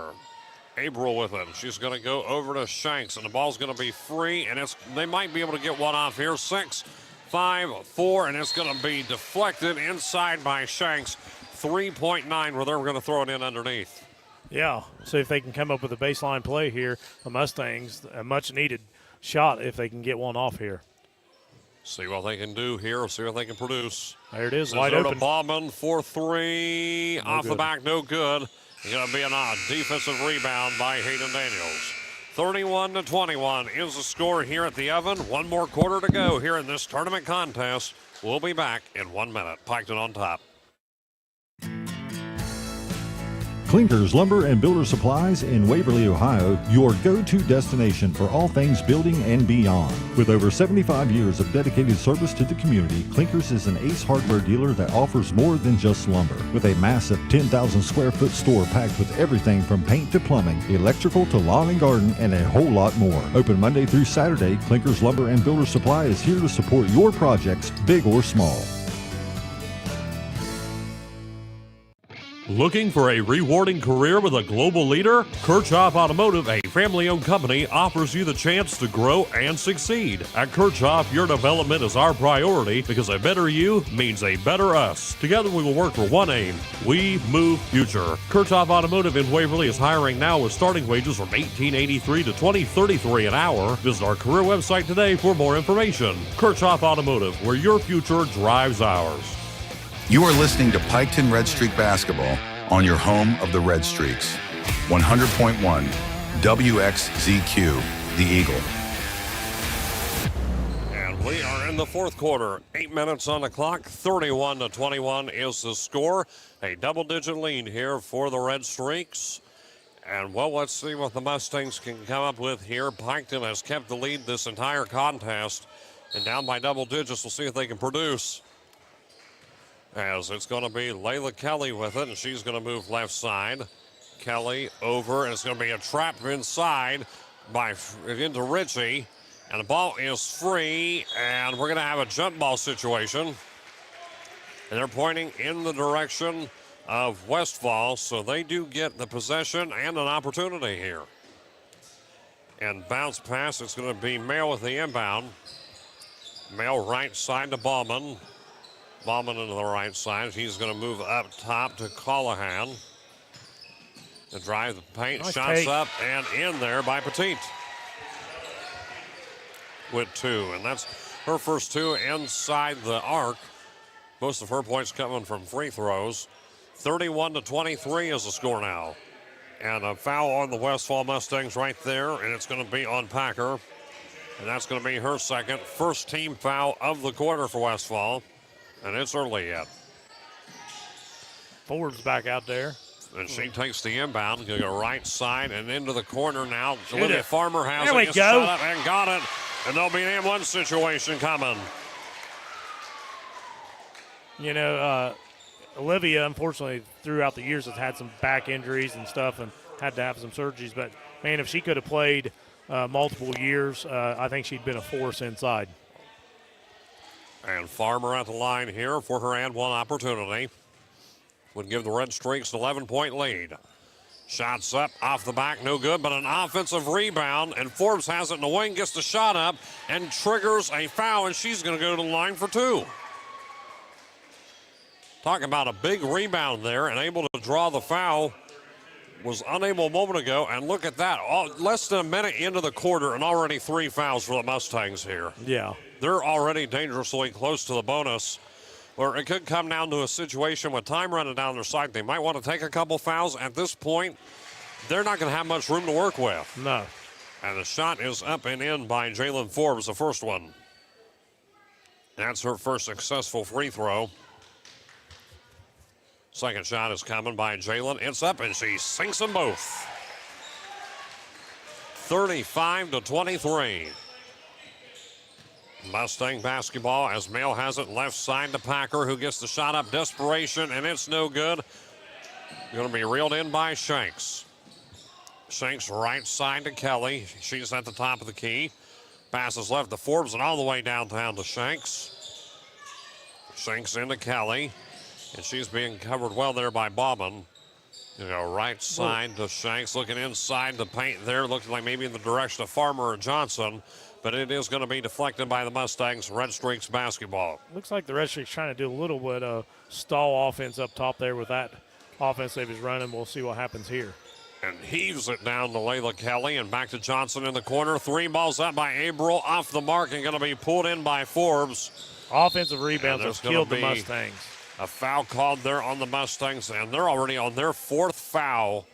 [SPEAKER 2] April with it. She's going to go over to Shanks, and the ball's going to be free, and they might be able to get one off here. 6, 5, 4, and it's going to be deflected inside by Shanks. 3.9, where they're going to throw it in underneath.
[SPEAKER 4] Yeah, see if they can come up with a baseline play here. The Mustangs, a much-needed shot if they can get one off here.
[SPEAKER 2] See what they can do here. See what they can produce.
[SPEAKER 4] There it is, wide open.
[SPEAKER 2] Bauman for 3. Off the back, no good. It's going to be a defensive rebound by Hayden Daniels. 31-21 is the score here at the Oven. One more quarter to go here in this tournament contest. We'll be back in 1 minute. Piketon on top.
[SPEAKER 11] Clinkers Lumber and Builder Supplies in Waverly, Ohio, your go-to destination for all things building and beyond. With over 75 years of dedicated service to the community, Clinkers is an Ace Hardware dealer that offers more than just lumber. With a massive 10,000 square foot store packed with everything from paint to plumbing, electrical to lawn and garden, and a whole lot more. Open Monday through Saturday, Clinkers Lumber and Builder Supply is here to support your projects, big or small.
[SPEAKER 2] Looking for a rewarding career with a global leader? Kirchhoff Automotive, a family-owned company, offers you the chance to grow and succeed. At Kirchhoff, your development is our priority because a better you means a better us. Together we will work for one aim. We move future. Kirchhoff Automotive in Waverly is hiring now with starting wages from $18.83 to $20.33 an hour. Visit our career website today for more information. Kirchhoff Automotive, where your future drives ours.
[SPEAKER 3] You are listening to Piketon Red Streak Basketball on your home of the Red Streaks. 100.1 WXZQ, The Eagle.
[SPEAKER 2] And we are in the fourth quarter. 8 minutes on the clock. 31-21 is the score. A double-digit lead here for the Red Streaks. And, well, let's see what the Mustangs can come up with here. Piketon has kept the lead this entire contest. And down by double digits, we'll see if they can produce. As it's going to be Layla Kelly with it, and she's going to move left side. Kelly over, and it's going to be a trap inside into Ritchie. And the ball is free, and we're going to have a jump ball situation. And they're pointing in the direction of Westfall, so they do get the possession and an opportunity here. And bounce pass, it's going to be Mail with the inbound. Mail right side to Ballman. Ballman into the right side. He's going to move up top to Callahan. To drive the paint.
[SPEAKER 4] Nice
[SPEAKER 2] Shots
[SPEAKER 4] take.
[SPEAKER 2] up and in there by Petit. With two. And that's her first two inside the arc. Most of her points coming from free throws. 31-23 is the score now. And a foul on the Westfall Mustangs right there. And it's going to be on Packer. And that's going to be her second. First team foul of the quarter for Westfall. And it's early yet.
[SPEAKER 4] Ford's back out there.
[SPEAKER 2] And she takes the inbound. Going to go right side and into the corner now.
[SPEAKER 4] Shoot
[SPEAKER 2] Olivia
[SPEAKER 4] it.
[SPEAKER 2] Farmer has
[SPEAKER 4] There
[SPEAKER 2] it.
[SPEAKER 4] we
[SPEAKER 2] Gets
[SPEAKER 4] go.
[SPEAKER 2] shot up and got it. And there'll be an M1 situation coming.
[SPEAKER 4] You know, Olivia, unfortunately, throughout the years has had some back injuries and stuff and had to have some surgeries. But, man, if she could have played multiple years, I think she'd been a force inside.
[SPEAKER 2] And Farmer at the line here for her and one opportunity. Would give the Red Streaks an 11-point lead. Shots up off the back, no good, but an offensive rebound. And Forbes has it in the wing, gets the shot up, and triggers a foul, and she's going to go to the line for two. Talk about a big rebound there and able to draw the foul. Was unable a moment ago, and look at that. Less than a minute into the quarter, and already three fouls for the Mustangs here.
[SPEAKER 4] Yeah.
[SPEAKER 2] They're already dangerously close to the bonus, where it could come down to a situation with time running down their side. They might want to take a couple fouls. At this point, they're not going to have much room to work with.
[SPEAKER 4] No.
[SPEAKER 2] And the shot is up and in by Jalen Forbes, the first one. That's her first successful free throw. Second shot is coming by Jalen. It's up, and she sinks them both. 35-23. Mustang basketball as Mail has it left side to Packer, who gets the shot up. Desperation, and it's no good. Going to be reeled in by Shanks. Shanks right side to Kelly. She's at the top of the key. Passes left to Forbes and all the way downtown to Shanks. Shanks into Kelly. And she's being covered well there by Bauman. You know, right side to Shanks, looking inside the paint there, looking like maybe in the direction of Farmer or Johnson. But it is going to be deflected by the Mustangs. Red Streaks basketball.
[SPEAKER 4] Looks like the Red Streaks trying to do a little bit of stall offense up top there with that offense they was running. We'll see what happens here.
[SPEAKER 2] And heaves it down to Layla Kelly and back to Johnson in the corner. Three balls up by April, off the mark and going to be pulled in by Forbes.
[SPEAKER 4] Offensive rebounds have killed the Mustangs.
[SPEAKER 2] A foul called there on the Mustangs, and they're already on their fourth foul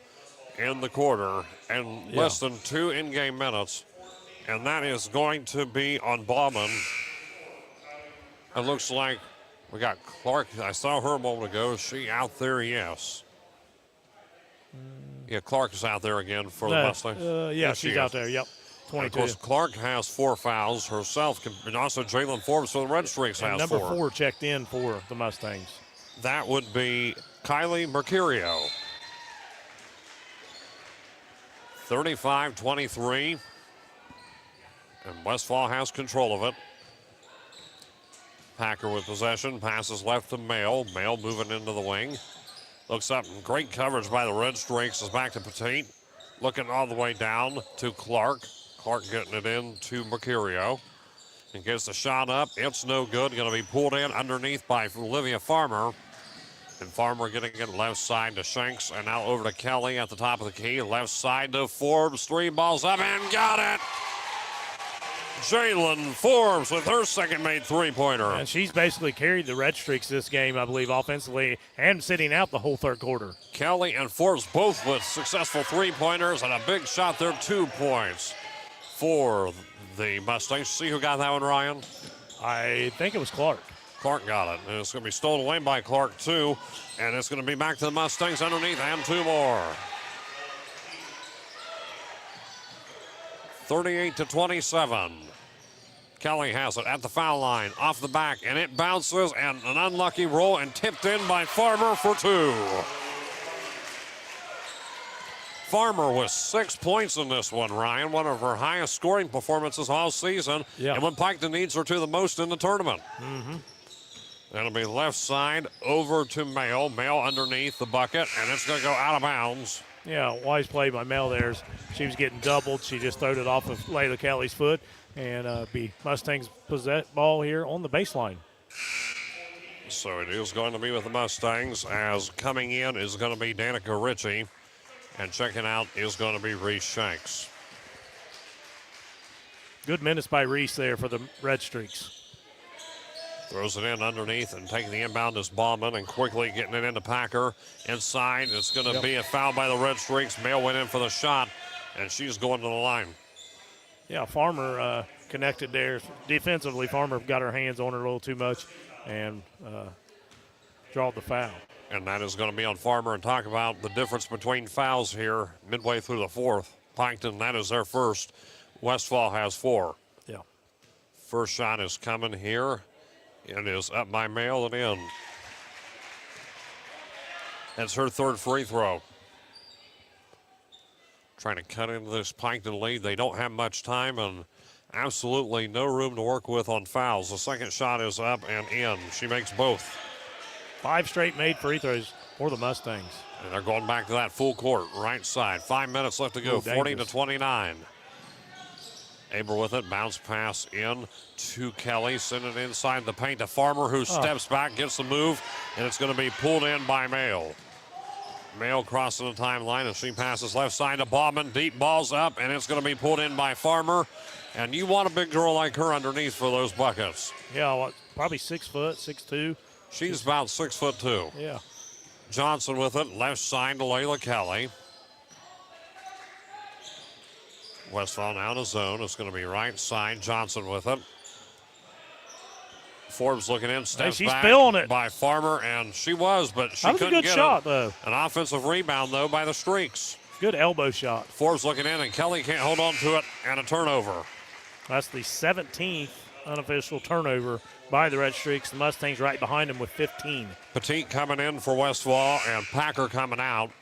[SPEAKER 2] in the quarter and less than 2 in-game minutes. And that is going to be on Bauman. It looks like we got Clark. I saw her a moment ago. Is she out there? Yes. Yeah, Clark is out there again for the Mustangs.
[SPEAKER 4] Yeah, she's out there. Yep. 22.
[SPEAKER 2] Of course, Clark has 4 fouls herself, and also Jalen Forbes for the Red Streaks has
[SPEAKER 4] number
[SPEAKER 2] 4.
[SPEAKER 4] 4 checked in for the Mustangs.
[SPEAKER 2] That would be Kylie Mercurio. 35-23. And Westfall has control of it. Packer with possession, passes left to Mail. Mail moving into the wing. Looks up, and great coverage by the Red Streaks. Is back to Petit. Looking all the way down to Clark. Clark getting it in to Mercurio. And gets the shot up. It's no good. Going to be pulled in underneath by Olivia Farmer. And Farmer getting it left side to Shanks. And now over to Kelly at the top of the key. Left side to Forbes. 3 balls up and got it. Jalen Forbes with her second made 3-pointer.
[SPEAKER 4] And she's basically carried the Red Streaks this game, I believe, offensively and sitting out the whole third quarter.
[SPEAKER 2] Kelly and Forbes both with successful 3-pointers and a big shot there, 2 points for the Mustangs. See who got that one, Ryan?
[SPEAKER 4] I think it was Clark.
[SPEAKER 2] Clark got it. And it's going to be stolen away by Clark, too. And it's going to be back to the Mustangs underneath and 2 more. 38-27. Kelly has it at the foul line, off the back, and it bounces, and an unlucky roll, and tipped in by Farmer for 2. Farmer with 6 points in this one, Ryan. One of her highest scoring performances all season.
[SPEAKER 4] Yeah.
[SPEAKER 2] And when Piketon needs her to the most in the tournament.
[SPEAKER 4] Mm-hmm.
[SPEAKER 2] That'll be left side over to Mail. Mail underneath the bucket, and it's going to go out of bounds.
[SPEAKER 4] Yeah, wise play by Mel there. She was getting doubled. She just throwed it off of Layla Kelly's foot, and be Mustangs possess ball here on the baseline.
[SPEAKER 2] So it is going to be with the Mustangs, as coming in is going to be Danica Ritchie, and checking out is going to be Reese Shanks.
[SPEAKER 4] Good minutes by Reese there for the Red Streaks.
[SPEAKER 2] Throws it in underneath, and taking the inbound is Bauman, and quickly getting it into Packer. Inside, it's going to be a foul by the Red Streaks. Mail went in for the shot, and she's going to the line.
[SPEAKER 4] Yeah, Farmer connected there. Defensively, Farmer got her hands on her a little too much and drawed the foul.
[SPEAKER 2] And that is going to be on Farmer. And talk about the difference between fouls here midway through the fourth. Piketon, that is their first. Westfall has 4.
[SPEAKER 4] Yeah.
[SPEAKER 2] First shot is coming here. It is up by Mail and in. That's her third free throw. Trying to cut into this Piketon lead. They don't have much time and absolutely no room to work with on fouls. The second shot is up and in. She makes both.
[SPEAKER 4] 5 straight made free throws for the Mustangs.
[SPEAKER 2] And they're going back to that full court, right side. 5 minutes left to go, 40-29. Aber with it, bounce pass in to Kelly, send it inside the paint to Farmer, who steps back, gets the move, and it's going to be pulled in by Mail. Mail crossing the timeline, and she passes left side to Bauman. Deep balls up, and it's going to be pulled in by Farmer. And you want a big girl like her underneath for those buckets.
[SPEAKER 4] Yeah, probably 6 foot, 6'2".
[SPEAKER 2] She's about 6'2".
[SPEAKER 4] Yeah.
[SPEAKER 2] Johnson with it, left side to Layla Kelly. Westfall now to zone. It's going to be right side. Johnson with it. Forbes looking in, steps
[SPEAKER 4] she's
[SPEAKER 2] back
[SPEAKER 4] feeling it
[SPEAKER 2] by Farmer, and she was, but she couldn't
[SPEAKER 4] get it. That was a good shot, though.
[SPEAKER 2] An offensive rebound, though, by the Streaks.
[SPEAKER 4] Good elbow shot.
[SPEAKER 2] Forbes looking in, and Kelly can't hold on to it, and a turnover.
[SPEAKER 4] That's the 17th unofficial turnover by the Red Streaks. The Mustangs right behind them with 15.
[SPEAKER 2] Petit coming in for Westfall, and Packer coming out.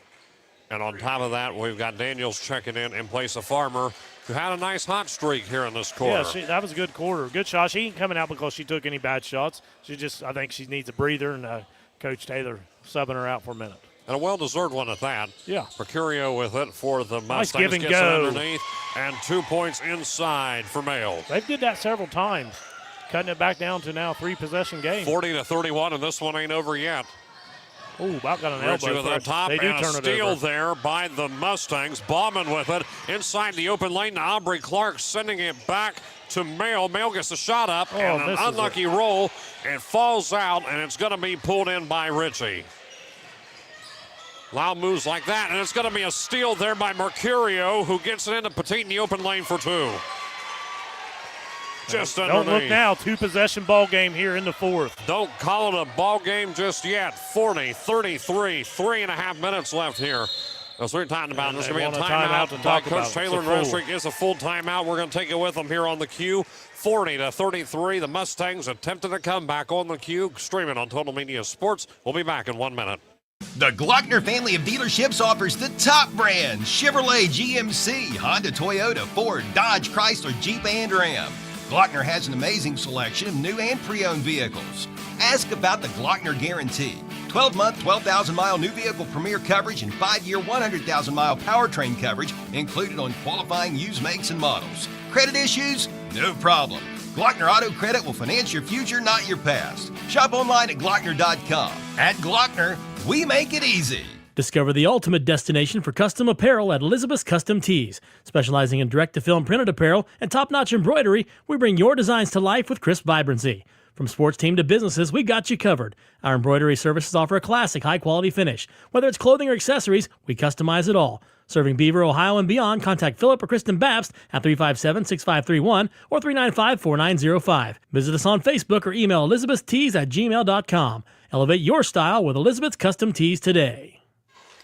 [SPEAKER 2] And on top of that, we've got Daniels checking in place of Farmer, who had a nice hot streak here in this quarter.
[SPEAKER 4] Yeah, that was a good quarter. Good shot. She ain't coming out because she took any bad shots. I think she needs a breather, and Coach Taylor subbing her out for a minute.
[SPEAKER 2] And a well-deserved one at that.
[SPEAKER 4] Yeah.
[SPEAKER 2] Mercurio with it for the Mustangs.
[SPEAKER 4] Nice give and
[SPEAKER 2] gets
[SPEAKER 4] go.
[SPEAKER 2] It underneath, and 2 points inside for Mail.
[SPEAKER 4] They've did that several times, cutting it back down to now 3-possession game.
[SPEAKER 2] 40-31, and this one ain't over yet.
[SPEAKER 4] Ooh, about got an elbow.
[SPEAKER 2] With the top,
[SPEAKER 4] they do
[SPEAKER 2] and
[SPEAKER 4] turn
[SPEAKER 2] a
[SPEAKER 4] it
[SPEAKER 2] steal
[SPEAKER 4] over.
[SPEAKER 2] there by the Mustangs. Bauman with it inside the open lane to Aubrey Clark, sending it back to Mail. Mail gets the shot up, and an unlucky roll. It falls out, and it's going to be pulled in by Ritchie. Loud moves like that, and it's going to be a steal there by Mercurio, who gets it into Petit in the open lane for 2. Just underneath.
[SPEAKER 4] Don't look now. 2-possession ball game here in the fourth.
[SPEAKER 2] Don't call it a ball game just yet. 40-33, 3.5 minutes left here That's what we're talking about. There's going to be a
[SPEAKER 4] want a
[SPEAKER 2] timeout
[SPEAKER 4] timeout to
[SPEAKER 2] by
[SPEAKER 4] talk
[SPEAKER 2] Coach
[SPEAKER 4] about it.
[SPEAKER 2] Taylor
[SPEAKER 4] It's a full.
[SPEAKER 2] Redstrick. It's a full timeout. We're going to take it with them here on the Q. 40-33. The Mustangs attempted a comeback on the Q. Streaming on Total Media Sports. We'll be back in 1 minute.
[SPEAKER 7] The Glockner family of dealerships offers the top brands: Chevrolet, GMC, Honda, Toyota, Ford, Dodge, Chrysler, Jeep, and Ram. Glockner has an amazing selection of new and pre-owned vehicles. Ask about the Glockner Guarantee. 12-month, 12,000-mile new vehicle premier coverage and 5-year, 100,000-mile powertrain coverage included on qualifying used makes and models. Credit issues? No problem. Glockner Auto Credit will finance your future, not your past. Shop online at Glockner.com. At Glockner, we make it easy.
[SPEAKER 10] Discover the ultimate destination for custom apparel at Elizabeth's Custom Tees. Specializing in direct-to-film printed apparel and top-notch embroidery, we bring your designs to life with crisp vibrancy. From sports team to businesses, we got you covered. Our embroidery services offer a classic, high-quality finish. Whether it's clothing or accessories, we customize it all. Serving Beaver, Ohio, and beyond, contact Philip or Kristen Babst at 357-6531 or 395-4905. Visit us on Facebook or email elizabethstees@gmail.com. Elevate your style with Elizabeth's Custom Tees today.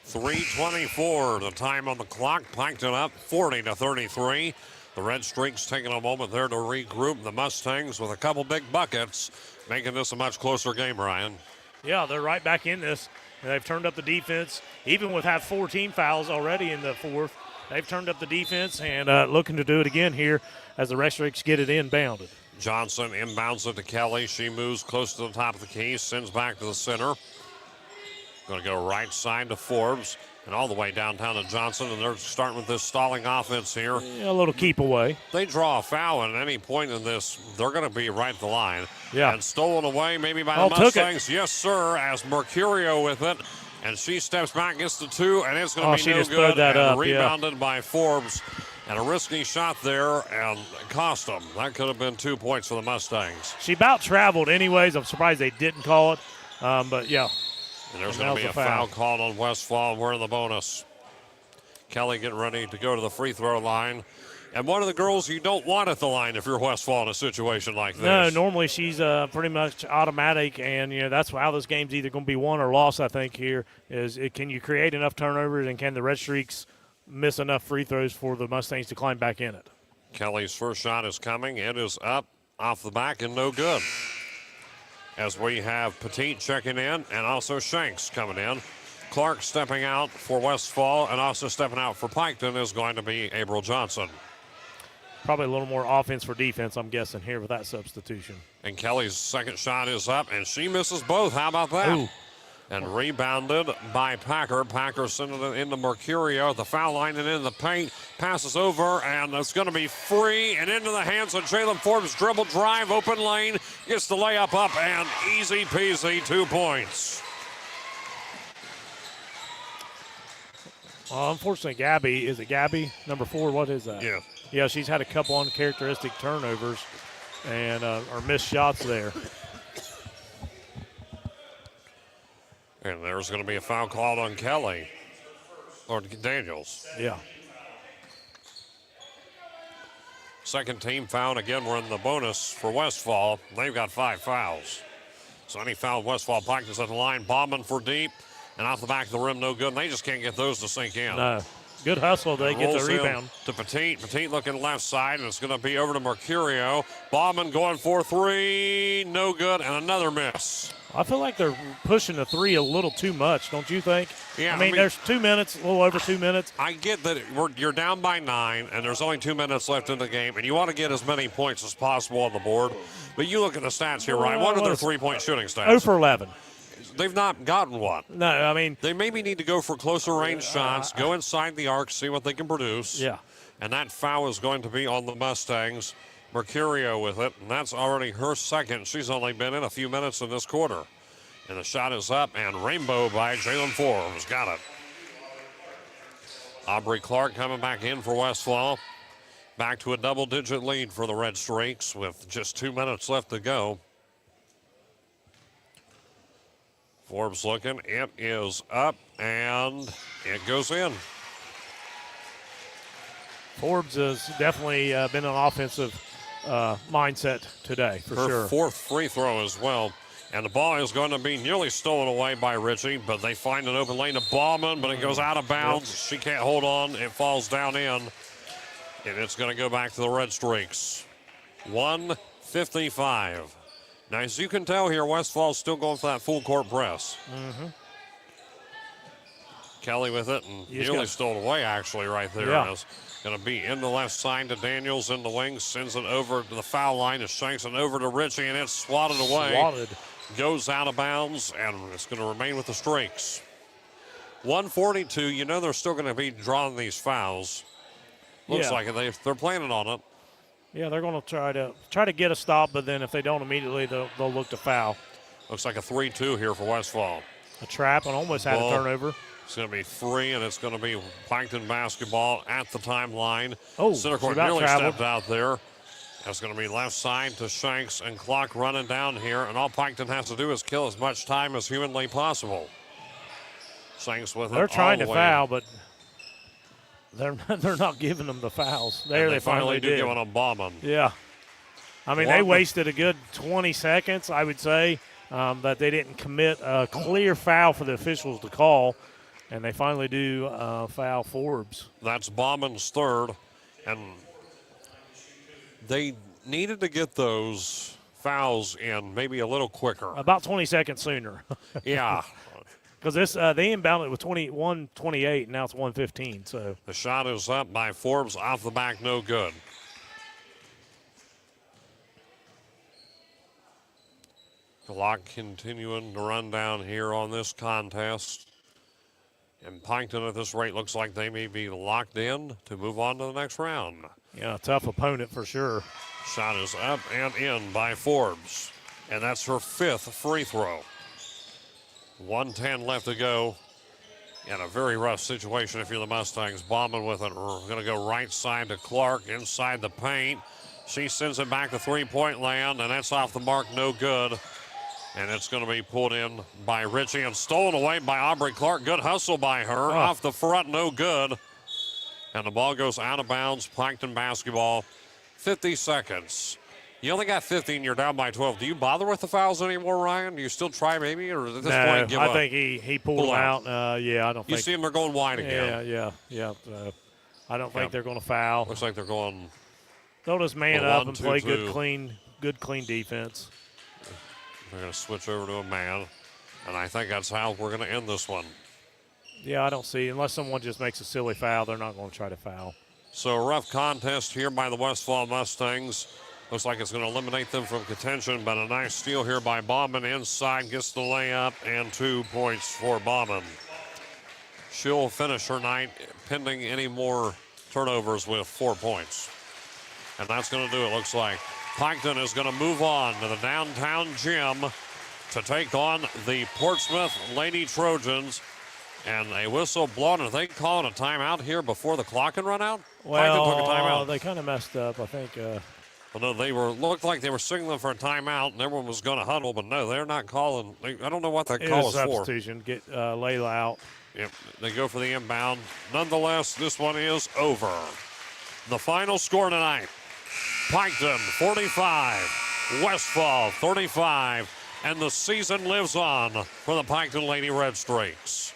[SPEAKER 2] 3:24, the time on the clock. Piketon up 40-33. The Red Streaks taking a moment there to regroup. The Mustangs with a couple big buckets, making this a much closer game, Ryan.
[SPEAKER 4] Yeah, they're right back in this. They've turned up the defense, even with 4 team fouls already in the fourth. They've turned up the defense and looking to do it again here as the Red Streaks get it inbounded.
[SPEAKER 2] Johnson inbounds it to Kelly. She moves close to the top of the key, sends back to the center. Going to go right side to Forbes and all the way downtown to Johnson, and they're starting with this stalling offense here.
[SPEAKER 4] Yeah, a little keep away.
[SPEAKER 2] They draw a foul at any point in this. They're going to be right at the line.
[SPEAKER 4] Yeah.
[SPEAKER 2] And stolen away maybe by the Mustangs. Yes, sir, as Mercurio with it. And she steps back, gets the 2, and it's going to be no good. And rebounded by Forbes. And a risky shot there, and cost them. That could have been 2 points for the Mustangs.
[SPEAKER 4] She about traveled anyways. I'm surprised they didn't call it. But, yeah.
[SPEAKER 2] And there's going to be a foul called on Westfall. We're in the bonus. Kelly getting ready to go to the free throw line. And one of the girls you don't want at the line if you're Westfall in a situation like this.
[SPEAKER 4] No, normally she's pretty much automatic, and that's how this game's either going to be won or lost. I think here is can you create enough turnovers, and can the Red Streaks miss enough free throws for the Mustangs to climb back in it?
[SPEAKER 2] Kelly's first shot is coming. It is up off the back and no good. As we have Petit checking in and also Shanks coming in. Clark stepping out for Westfall, and also stepping out for Piketon is going to be April Johnson.
[SPEAKER 4] Probably a little more offense for defense, I'm guessing, here with that substitution.
[SPEAKER 2] And Kelly's second shot is up, and she misses both. How about that?
[SPEAKER 4] Ooh.
[SPEAKER 2] And rebounded by Packer. Packer sending it into Mercurio at the foul line and in the paint. Passes over, and it's going to be free and into the hands of Jalen Forbes. Dribble drive, open lane. Gets the layup up, and easy peasy, 2 points.
[SPEAKER 4] Well, unfortunately, Gabby, is it Gabby? Number 4, what is that?
[SPEAKER 2] Yeah.
[SPEAKER 4] Yeah, she's had a couple uncharacteristic turnovers and or missed shots there.
[SPEAKER 2] And there's going to be a foul called on Kelly. Or Daniels.
[SPEAKER 4] Yeah.
[SPEAKER 2] Second team foul. Again, we're in the bonus for Westfall. They've got 5 fouls. So any foul Westfall Piketon's at the line. Bombing for deep. And off the back of the rim, no good. And they just can't get those to sink in.
[SPEAKER 4] No. Good hustle. They get the rebound.
[SPEAKER 2] To Petit. Petit looking left side, and it's going to be over to Mercurio. Bauman going for 3. No good. And another miss.
[SPEAKER 4] I feel like they're pushing the 3 a little too much, don't you think?
[SPEAKER 2] Yeah.
[SPEAKER 4] I mean there's 2 minutes, a little over 2 minutes.
[SPEAKER 2] I get that you're down by 9, and there's only 2 minutes left in the game, and you want to get as many points as possible on the board. But you look at the stats here, Ryan. What are their 3-point shooting stats?
[SPEAKER 4] 0 for 11.
[SPEAKER 2] They've not gotten one.
[SPEAKER 4] No, I mean.
[SPEAKER 2] They maybe need to go for closer range shots, go inside the arc, see what they can produce.
[SPEAKER 4] Yeah.
[SPEAKER 2] And that foul is going to be on the Mustangs. Mercurio with it, and that's already her second. She's only been in a few minutes in this quarter. And the shot is up, and rainbow by Jalen Forbes. Got it. Aubrey Clark coming back in for Westfall. Back to a double-digit lead for the Red Streaks with just 2 minutes left to go. Forbes looking. It is up, and it goes in.
[SPEAKER 4] Forbes has definitely been an offensive mindset today, for sure.
[SPEAKER 2] Her 4th free throw as well. And the ball is going to be nearly stolen away by Ritchie, but they find an open lane to Ballman, but it goes out of bounds. She can't hold on. It falls down in, and it's going to go back to the Red Streaks. 1:55. Now, as you can tell here, Westfall's still going for that full court press.
[SPEAKER 4] Mm-hmm.
[SPEAKER 2] Kelly with it, and nearly stolen away, actually, right there.
[SPEAKER 4] Yeah.
[SPEAKER 2] It's going to be in the left side to Daniels in the wing, sends it over to the foul line, and shanks it over to Ritchie, and it's swatted away.
[SPEAKER 4] Swatted.
[SPEAKER 2] Goes out of bounds, and it's going to remain with the Streaks. 1:42. You know they're still going to be drawing these fouls. Looks like it. They're planning on it.
[SPEAKER 4] Yeah, they're going to try to get a stop, but then if they don't immediately, they'll look to foul.
[SPEAKER 2] Looks like a 3-2 here for Westfall.
[SPEAKER 4] A trap and almost had a turnover.
[SPEAKER 2] It's going to be free, and it's going to be Piketon basketball at the timeline.
[SPEAKER 4] Oh,
[SPEAKER 2] center court nearly stepped out there. That's going to be left side to Shanks, and clock running down here, and all Piketon has to do is kill as much time as humanly possible. Shanks with it.
[SPEAKER 4] They're trying to foul, but they're not giving them the fouls. They finally
[SPEAKER 2] do give them Ballman.
[SPEAKER 4] Yeah. I mean, they wasted a good 20 seconds, I would say, that they didn't commit a clear foul for the officials to call, and they finally do foul Forbes.
[SPEAKER 2] That's Ballman's third, and they needed to get those fouls in maybe a little quicker.
[SPEAKER 4] About 20 seconds sooner.
[SPEAKER 2] Yeah.
[SPEAKER 4] Because they inbounded it with 21-28, and now it's 1:15. So
[SPEAKER 2] the shot is up by Forbes, off the back, no good. Clock continuing to run down here on this contest. And Piketon at this rate looks like they may be locked in to move on to the next round.
[SPEAKER 4] Yeah, tough opponent for sure.
[SPEAKER 2] Shot is up and in by Forbes. And that's her fifth free throw. 1:10 left to go. In a very rough situation if you're the Mustangs. Ballman with it. We're going to go right side to Clark inside the paint. She sends it back to three-point land, and that's off the mark, no good. And it's going to be pulled in by Ritchie and stolen away by Aubrey Clark. Good hustle by her. Off the front, no good. And the ball goes out of bounds. Piketon basketball. 50 seconds. You only got 50 and you're down by 12. Do you bother with the fouls anymore, Ryan? Do you still try maybe, or at this point give up?
[SPEAKER 4] I think he pulled them out. I don't think.
[SPEAKER 2] You see them, they're going wide again.
[SPEAKER 4] Yeah. I don't think they're going to foul.
[SPEAKER 2] Looks like they're going.
[SPEAKER 4] They'll just man up and play good, clean defense.
[SPEAKER 2] They're going to switch over to a man, and I think that's how we're going to end this one.
[SPEAKER 4] Yeah, I don't see. Unless someone just makes a silly foul, they're not going to try to foul.
[SPEAKER 2] So a rough contest here by the Westfall Mustangs. Looks like it's going to eliminate them from contention, but a nice steal here by Bauman. Inside, gets the layup, and 2 points for Bauman. She'll finish her night pending any more turnovers with 4 points. And that's going to do it, looks like. Piketon is going to move on to the downtown gym to take on the Portsmouth Lady Trojans. And a whistle blown. Are they calling a timeout here before the clock can run out?
[SPEAKER 4] Well,
[SPEAKER 2] Piketon took a timeout.
[SPEAKER 4] They kind of messed up, I think.
[SPEAKER 2] Well, no, they looked like they were signaling for a timeout, and everyone was going to huddle, but no, they're not calling. I don't know what that call is for.
[SPEAKER 4] Substitution, get Layla out.
[SPEAKER 2] Yep, they go for the inbound. Nonetheless, this one is over. The final score tonight, Piketon 45, Westfall 35, and the season lives on for the Piketon Lady Red Streaks.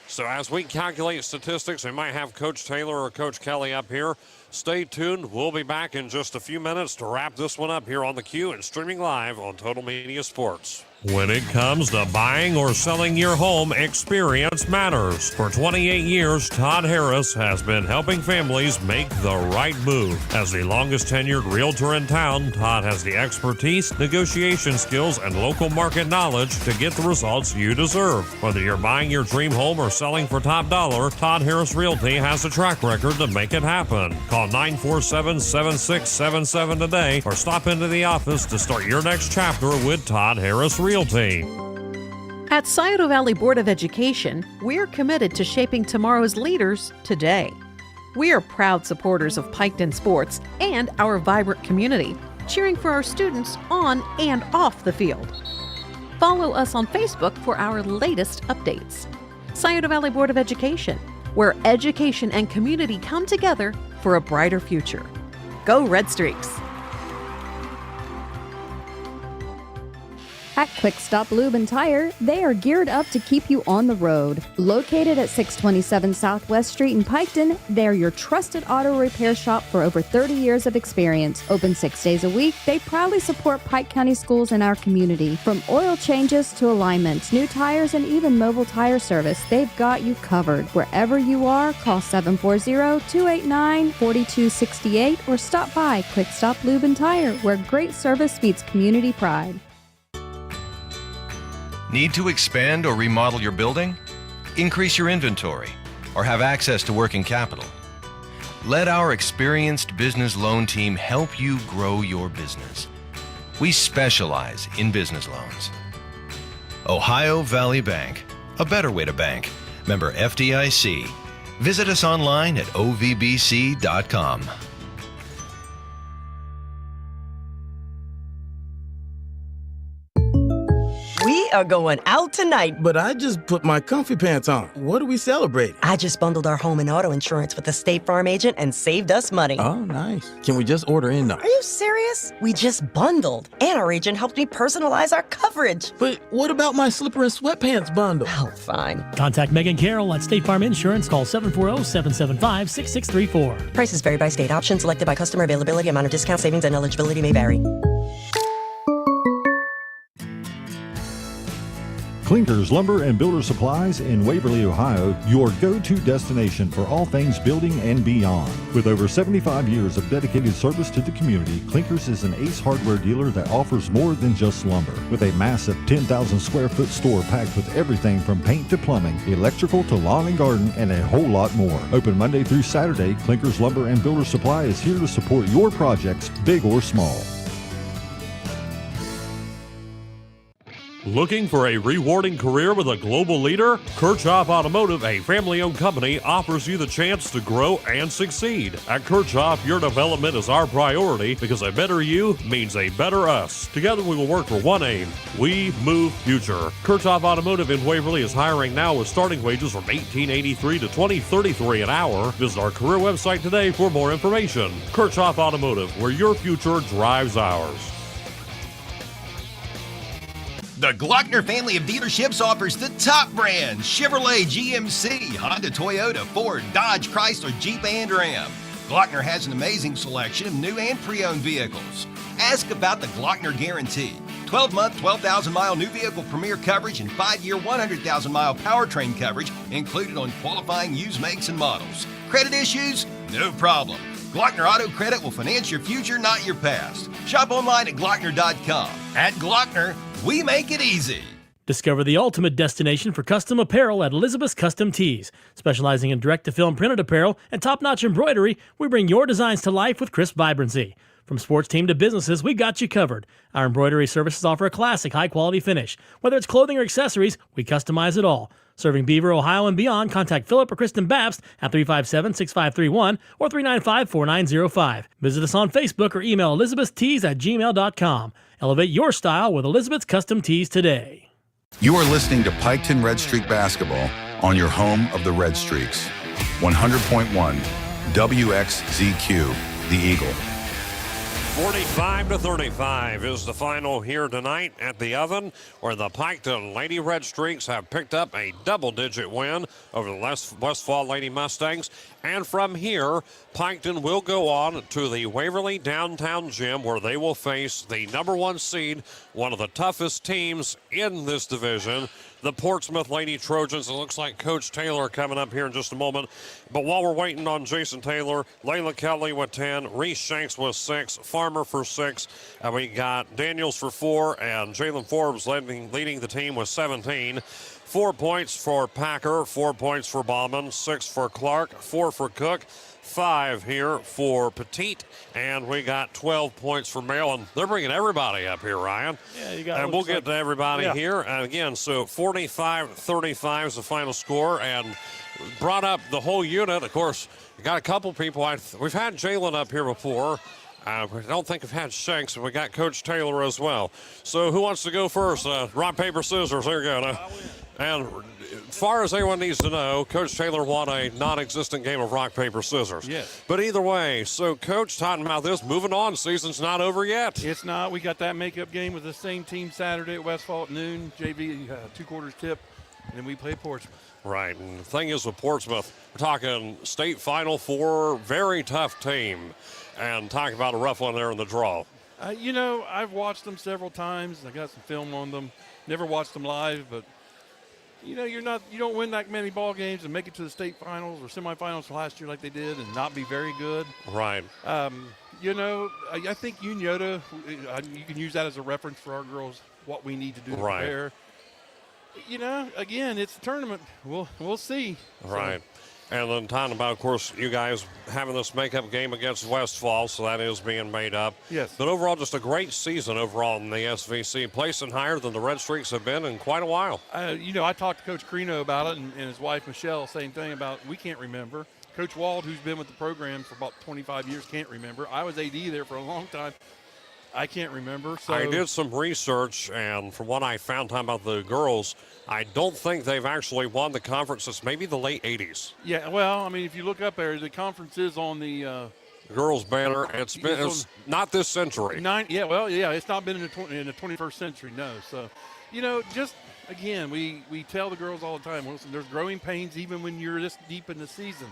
[SPEAKER 2] So as we calculate statistics, we might have Coach Taylor or Coach Kelly up here. Stay tuned. We'll be back in just a few minutes to wrap this one up here on theCUBE and streaming live on Total Media Sports. When it comes to buying or selling your home, experience matters. For 28 years, Todd Harris has been helping families make the right move. As the longest tenured realtor in town, Todd has the expertise, negotiation skills, and local market knowledge to get the results you deserve. Whether you're buying your dream home or selling for top dollar, Todd Harris Realty has a track record to make it happen. Call 947-7677 today or stop into the office to start your next chapter with Todd Harris Realty.
[SPEAKER 5] At Scioto Valley Board of Education, we're committed to shaping tomorrow's leaders today. We are proud supporters of Piketon sports and our vibrant community, cheering for our students on and off the field. Follow us on Facebook for our latest updates. Scioto Valley Board of Education, where education and community come together for a brighter future. Go Red Streaks!
[SPEAKER 6] At Quick Stop Lube and Tire, they are geared up to keep you on the road. Located at 627 Southwest Street in Piketon, they're your trusted auto repair shop for over 30 years of experience. Open 6 days a week, they proudly support Pike County schools in our community. From oil changes to alignments, new tires, and even mobile tire service, they've got you covered. Wherever you are, call 740-289-4268 or stop by Quick Stop Lube and Tire, where great service meets community pride.
[SPEAKER 7] Need to expand or remodel your building? Increase your inventory? Or have access to working capital? Let our experienced business loan team help you grow your business. We specialize in business loans. Ohio Valley Bank, a better way to bank. Member FDIC. Visit us online at ovbc.com.
[SPEAKER 8] We are going out tonight.
[SPEAKER 9] But I just put my comfy pants on. What are we celebrating?
[SPEAKER 8] I just bundled our home and auto insurance with the State Farm agent and saved us money.
[SPEAKER 9] Oh, nice. Can we just order in now?
[SPEAKER 8] Are you serious? We just bundled. And our agent helped me personalize our coverage.
[SPEAKER 9] But what about my slipper and sweatpants bundle?
[SPEAKER 8] Oh, fine.
[SPEAKER 10] Contact Megan Carroll at State Farm Insurance. Call 740-775-6634.
[SPEAKER 8] Prices vary by state. Options selected by customer. Availability, amount of discount, savings, and eligibility may vary.
[SPEAKER 11] Clinkers Lumber and Builder Supplies in Waverly, Ohio, your go-to destination for all things building and beyond. With over 75 years of dedicated service to the community, Clinkers is an Ace Hardware dealer that offers more than just lumber. With a massive 10,000 square foot store packed with everything from paint to plumbing, electrical to lawn and garden, and a whole lot more. Open Monday through Saturday, Clinkers Lumber and Builder Supply is here to support your projects, big or small.
[SPEAKER 2] Looking for a rewarding career with a global leader? Kirchhoff Automotive, a family-owned company, offers you the chance to grow and succeed. At Kirchhoff, your development is our priority because a better you means a better us. Together we will work for one aim. We move future. Kirchhoff Automotive in Waverly is hiring now with starting wages from $18.83 to $20.33 an hour. Visit our career website today for more information. Kirchhoff Automotive, where your future drives ours.
[SPEAKER 12] The Glockner family of dealerships offers the top brands: Chevrolet, GMC, Honda, Toyota, Ford, Dodge, Chrysler, Jeep, and Ram. Glockner has an amazing selection of new and pre-owned vehicles. Ask about the Glockner Guarantee. 12-month, 12,000-mile new vehicle premier coverage and 5-year, 100,000-mile powertrain coverage included on qualifying used makes and models. Credit issues? No problem. Glockner Auto Credit will finance your future, not your past. Shop online at Glockner.com. At Glockner, we make it easy.
[SPEAKER 10] Discover the ultimate destination for custom apparel at Elizabeth's Custom Tees. Specializing in direct-to-film printed apparel and top-notch embroidery, we bring your designs to life with crisp vibrancy. From sports team to businesses, we got you covered. Our embroidery services offer a classic, high-quality finish. Whether it's clothing or accessories, we customize it all. Serving Beaver, Ohio, and beyond, contact Philip or Kristen Babst at 357-6531 or 395-4905. Visit us on Facebook or email elizabethstees@gmail.com. Elevate your style with Elizabeth's Custom Tees today.
[SPEAKER 3] You are listening to Piketon Red Streak Basketball on your home of the Red Streaks. 100.1 WXZQ, The Eagle.
[SPEAKER 2] 45-35 is the final here tonight at the Oven, where the Piketon Lady Red Streaks have picked up a double-digit win over the Westfall Lady Mustangs. And from here, Piketon will go on to the Waverly Downtown Gym, where they will face the number 1 seed, one of the toughest teams in this division, the Portsmouth Lady Trojans. It looks like Coach Taylor coming up here in just a moment. But while we're waiting on Jason Taylor, Layla Kelly with 10, Reese Shanks with 6, Farmer for 6. And we got Daniels for 4, and Jalen Forbes leading the team with 17. 4 points for Packer, 4 points for Bauman, 6 for Clark, 4 for Cook, 5 here for Petite, and we got 12 points for Mail. And they're bringing everybody up here, Ryan.
[SPEAKER 4] Yeah, you got.
[SPEAKER 2] And we'll get to everybody here. And again, so 45-35 is the final score, and brought up the whole unit. Of course, you got a couple people. We've had Jalen up here before. I don't think I've had Shanks, but we got Coach Taylor as well. So who wants to go first? Rock, paper, scissors. There you go. And as far as anyone needs to know, Coach Taylor won a non-existent game of rock, paper, scissors.
[SPEAKER 13] Yes.
[SPEAKER 2] But either way, so Coach, talking about this, moving on, season's not over yet.
[SPEAKER 13] It's not. We got that makeup game with the same team Saturday at Westfall at noon, JV 2/4 tip, and then we play Portsmouth.
[SPEAKER 2] Right, and the thing is with Portsmouth, we're talking state Final Four, very tough team, and talking about a rough one there in the draw.
[SPEAKER 13] I've watched them several times. I got some film on them. Never watched them live, but you don't win that many ball games and make it to the state finals or semifinals last year like they did and not be very good.
[SPEAKER 2] Right.
[SPEAKER 13] I think Unioto, you can use that as a reference for our girls, what we need to do to prepare. Again, it's a tournament. We'll see.
[SPEAKER 2] Right. And then talking about, of course, you guys having this makeup game against Westfall, so that is being made up.
[SPEAKER 13] Yes.
[SPEAKER 2] But overall, just a great season overall in the SVC, placing higher than the Red Streaks have been in quite a while.
[SPEAKER 13] I talked to Coach Crino about it, and his wife, Michelle, same thing about we can't remember. Coach Wald, who's been with the program for about 25 years, can't remember. I was AD there for a long time. I can't remember. So
[SPEAKER 2] I did some research, and from what I found talking about the girls, I don't think they've actually won the conference since maybe the late 80s.
[SPEAKER 13] Yeah, well, I mean, if you look up there, the conference is on the
[SPEAKER 2] girls' banner. It's not this century.
[SPEAKER 13] It's not been in the 21st century, no. So, just again, we tell the girls all the time, listen, there's growing pains even when you're this deep in the season.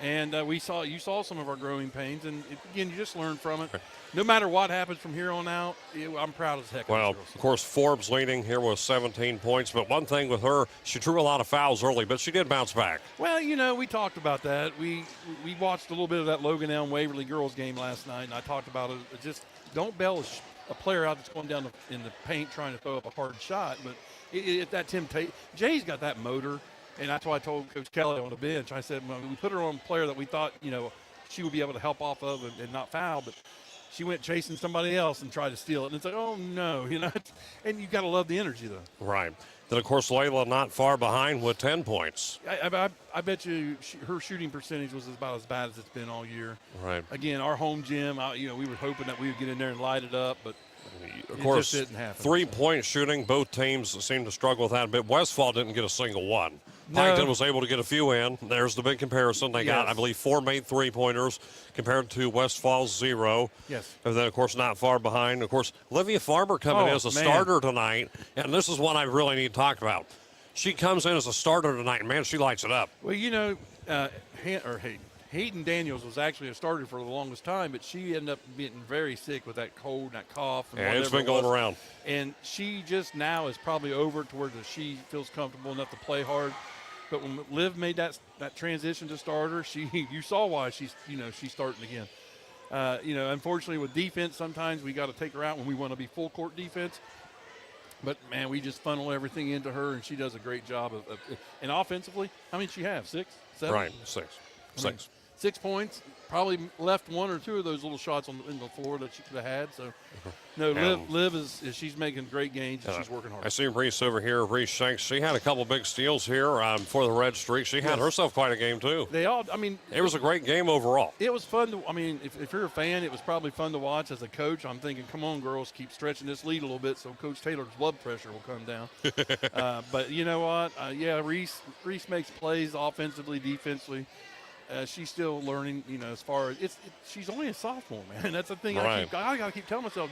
[SPEAKER 13] And you saw some of our growing pains, and again, you just learn from it. No matter what happens from here on out, I'm proud as heck.
[SPEAKER 2] Well, of course, Forbes leading here with 17 points, but one thing with her, she drew a lot of fouls early, but she did bounce back.
[SPEAKER 13] Well, we talked about that. We watched a little bit of that Logan Elm Waverly girls game last night, and I talked about it. Just don't bail a player out that's going down in the paint trying to throw up a hard shot, but that temptation. Jay's got that motor. And that's why I told Coach Kelly on the bench, I said, well, we put her on a player that we thought, she would be able to help off of and not foul, but she went chasing somebody else and tried to steal it. And it's like, oh, no, and you got to love the energy, though.
[SPEAKER 2] Right. Then, of course, Layla not far behind with 10 points.
[SPEAKER 13] I bet you her shooting percentage was about as bad as it's been all year.
[SPEAKER 2] Right.
[SPEAKER 13] Again, our home gym, we were hoping that we would get in there and light it up, but
[SPEAKER 2] of course,
[SPEAKER 13] just didn't happen.
[SPEAKER 2] 3-point shooting, both teams seem to struggle with that a bit. Westfall didn't get a single one. Piketon was able to get a few in. There's the big comparison. They got, I believe, 4 made three-pointers compared to Westfall's 0.
[SPEAKER 13] Yes.
[SPEAKER 2] And then, of course, not far behind. Of course, Olivia Farmer coming in as a starter tonight. And this is one I really need to talk about. She comes in as a starter tonight, and, man, she lights it up.
[SPEAKER 13] Well, Hayden Daniels was actually a starter for the longest time, but she ended up getting very sick with that cold and that cough. And
[SPEAKER 2] it's been going around.
[SPEAKER 13] And she just now is probably over it to where she feels comfortable enough to play hard. But when Liv made that transition to starter, you saw why she's starting again. Unfortunately with defense, sometimes we got to take her out when we want to be full court defense. But man, we just funnel everything into her, and she does a great job and offensively. How many did she have? 6, 7?
[SPEAKER 2] Right, 6.
[SPEAKER 13] 6 points. Probably left 1 or 2 of those little shots in the floor that she could have had. So, no, Liv is she's making great gains and she's working hard.
[SPEAKER 2] I see Reese over here, Reese Shanks. She had a couple big steals here for the Red Streak. She had herself quite a game, too. It was a great game overall.
[SPEAKER 13] It was fun if you're a fan, it was probably fun to watch. As a coach, I'm thinking, come on, girls, keep stretching this lead a little bit so Coach Taylor's blood pressure will come down. But you know what? Reese makes plays offensively, defensively. She's still learning, as far as she's only a sophomore, man. That's the thing.
[SPEAKER 2] Right.
[SPEAKER 13] I got to keep telling myself,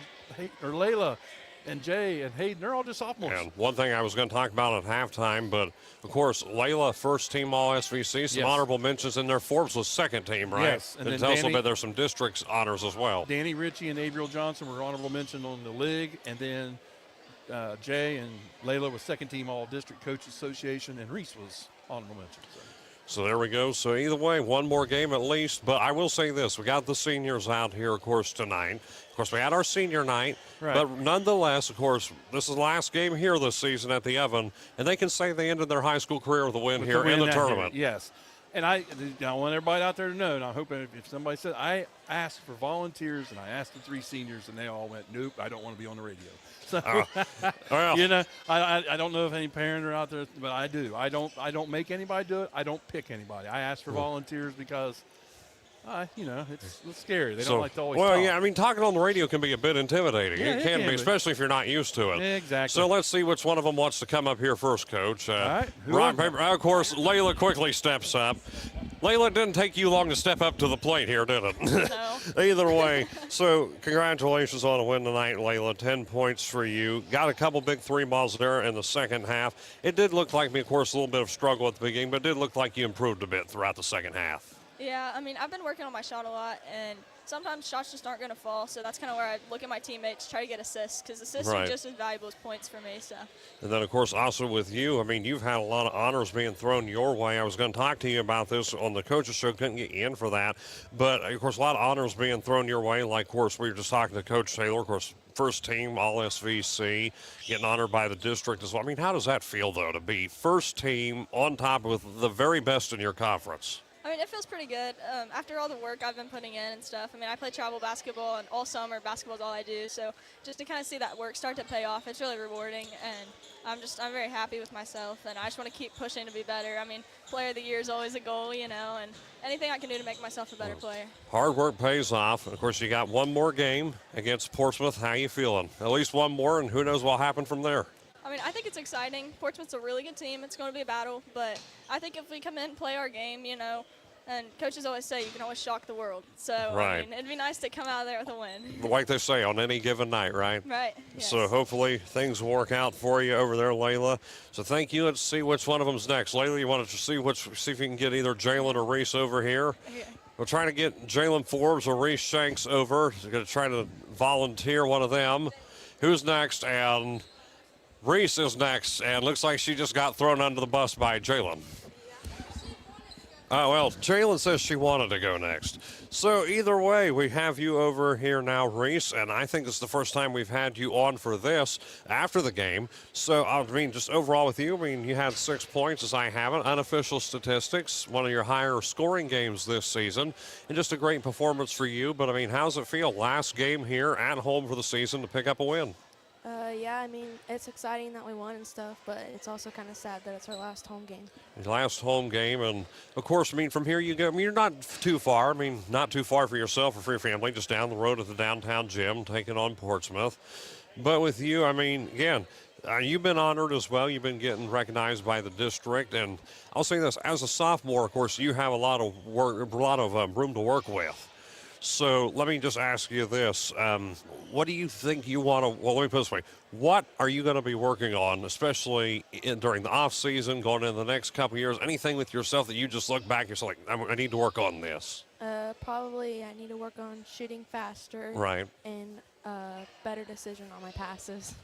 [SPEAKER 13] Layla and Jay and Hayden, they're all just sophomores.
[SPEAKER 2] And one thing I was going to talk about at halftime, but of course, Layla, first team all SVC, some honorable mentions in there. Forbes was second team, right?
[SPEAKER 13] Yes.
[SPEAKER 2] And then tell us a little bit, there's some districts honors as well.
[SPEAKER 13] Danny Ritchie and Avril Johnson were honorable mention on the league, and then Jay and Layla was second team all district coach association, and Reese was honorable mention.
[SPEAKER 2] So there we go. So either way, one more game at least. But I will say this. We got the seniors out here, of course, tonight. Of course, we had our senior night. Right. But nonetheless, of course, this is the last game here this season at the Evan. And they can say they ended their high school career with a win here in the tournament.
[SPEAKER 13] Yes. And I want everybody out there to know, and I hope if somebody said, I asked for volunteers, and I asked the 3 seniors, and they all went, nope, I don't want to be on the radio. So, I don't know if any parents are out there, but I do. I don't make anybody do it. I don't pick anybody. I ask for volunteers because It's scary. They
[SPEAKER 2] So,
[SPEAKER 13] don't like to always
[SPEAKER 2] well,
[SPEAKER 13] talk.
[SPEAKER 2] yeah, I mean, talking on the radio can be a bit intimidating.
[SPEAKER 13] Yeah,
[SPEAKER 2] it can be, especially if you're not used to it.
[SPEAKER 13] Yeah, exactly.
[SPEAKER 2] So let's see which one of them wants to come up here first, Coach.
[SPEAKER 13] All right.
[SPEAKER 2] Rock, paper. Of course, Layla quickly steps up. Layla, it didn't take you long to step up to the plate here, did it?
[SPEAKER 14] No.
[SPEAKER 2] Either way, so congratulations on a win tonight, Layla. 10 points for you. Got a couple big 3 balls there in the second half. It did look like, of course, a little bit of struggle at the beginning, but it did look like you improved a bit throughout the second half.
[SPEAKER 14] Yeah, I mean, I've been working on my shot a lot, and sometimes shots just aren't going to fall, so that's kind of where I look at my teammates, try to get assists, because assists are just as valuable as points for me. So.
[SPEAKER 2] And then, of course, also with you, I mean, you've had a lot of honors being thrown your way. I was going to talk to you about this on the coaches show, couldn't get you in for that. But, of course, a lot of honors being thrown your way. Like, of course, we were just talking to Coach Taylor, of course, first team, all SVC, getting honored by the district as well. I mean, how does that feel, though, to be first team on top with the very best in your conference?
[SPEAKER 14] I mean, it feels pretty good. After all the work I've been putting in and stuff, I mean, I play travel basketball, and all summer basketball is all I do. So just to kind of see that work start to pay off, it's really rewarding, and I'm very happy with myself, and I just want to keep pushing to be better. I mean, player of the year is always a goal, and anything I can do to make myself a better player.
[SPEAKER 2] Hard work pays off. Of course, you got one more game against Portsmouth. How you feeling? At least one more, and who knows what will happen from there.
[SPEAKER 14] I mean, I think it's exciting. Portsmouth's a really good team. It's going to be a battle, but I think if we come in and play our game, and coaches always say you can always shock the world. So,
[SPEAKER 2] right.
[SPEAKER 14] I mean, it'd be nice to come out of there with a win.
[SPEAKER 2] Like they say, on any given night, right?
[SPEAKER 14] Right. Yes.
[SPEAKER 2] So hopefully things will work out for you over there, Layla. So thank you. Let's see which one of them's next. Layla, you want to see if you can get either Jalen or Reese over here.
[SPEAKER 14] Okay.
[SPEAKER 2] We're trying to get Jalen Forbes or Reese Shanks over. We're going to try to volunteer one of them. Who's next? And Reese is next. And looks like she just got thrown under the bus by Jalen. Oh, well, Jalen says she wanted to go next. So either way, we have you over here now, Reese, and I think this is the first time we've had you on for this after the game. So, I mean, just overall with you, I mean, you had 6 points, as I have it, unofficial statistics, one of your higher scoring games this season, and just a great performance for you. But, I mean, how's it feel, last game here at home for the season, to pick up a win?
[SPEAKER 15] Yeah, I mean, it's exciting that we won and stuff, but it's also kind of sad that it's our last home game.
[SPEAKER 2] Last home game, and of course, I mean, from here you go. I mean, you're not too far. I mean, not too far for yourself or for your family, just down the road at the downtown gym, taking on Portsmouth. But with you, I mean, again, you've been honored as well. You've been getting recognized by the district, and I'll say this: as a sophomore, of course, you have a lot of work, room to work with. So let me just ask you this. What do you think you want to, well, let me put it this way. What are you going to be working on, especially during the off season, going into the next couple of years? Anything with yourself that you just look back, you're like, I need to work on this?
[SPEAKER 15] Probably I need to work on shooting faster.
[SPEAKER 2] Right.
[SPEAKER 15] And better decision on my passes.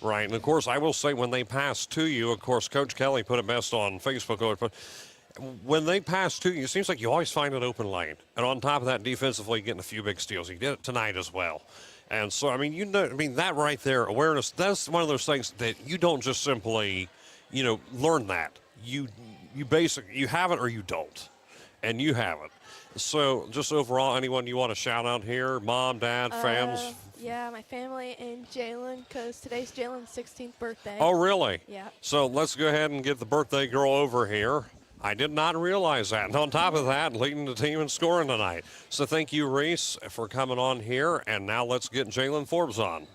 [SPEAKER 2] Right. And, of course, I will say when they pass to you, of course, Coach Kelly put it best on Facebook. But when they pass to you, it seems like you always find an open lane. And on top of that, defensively, getting a few big steals. You did it tonight as well. And so, I mean, that right there, awareness, that's one of those things that you don't just simply, learn that. You have it or you don't. And you have it. So just overall, anyone you want to shout out here? Mom, dad, fams?
[SPEAKER 15] Yeah, my family and Jalen, because today's Jalen's 16th birthday.
[SPEAKER 2] Oh, really?
[SPEAKER 15] Yeah.
[SPEAKER 2] So let's go ahead and get the birthday girl over here. I did not realize that. And on top of that, leading the team in scoring tonight. So thank you, Reese, for coming on here. And now let's get Jalen Forbes on.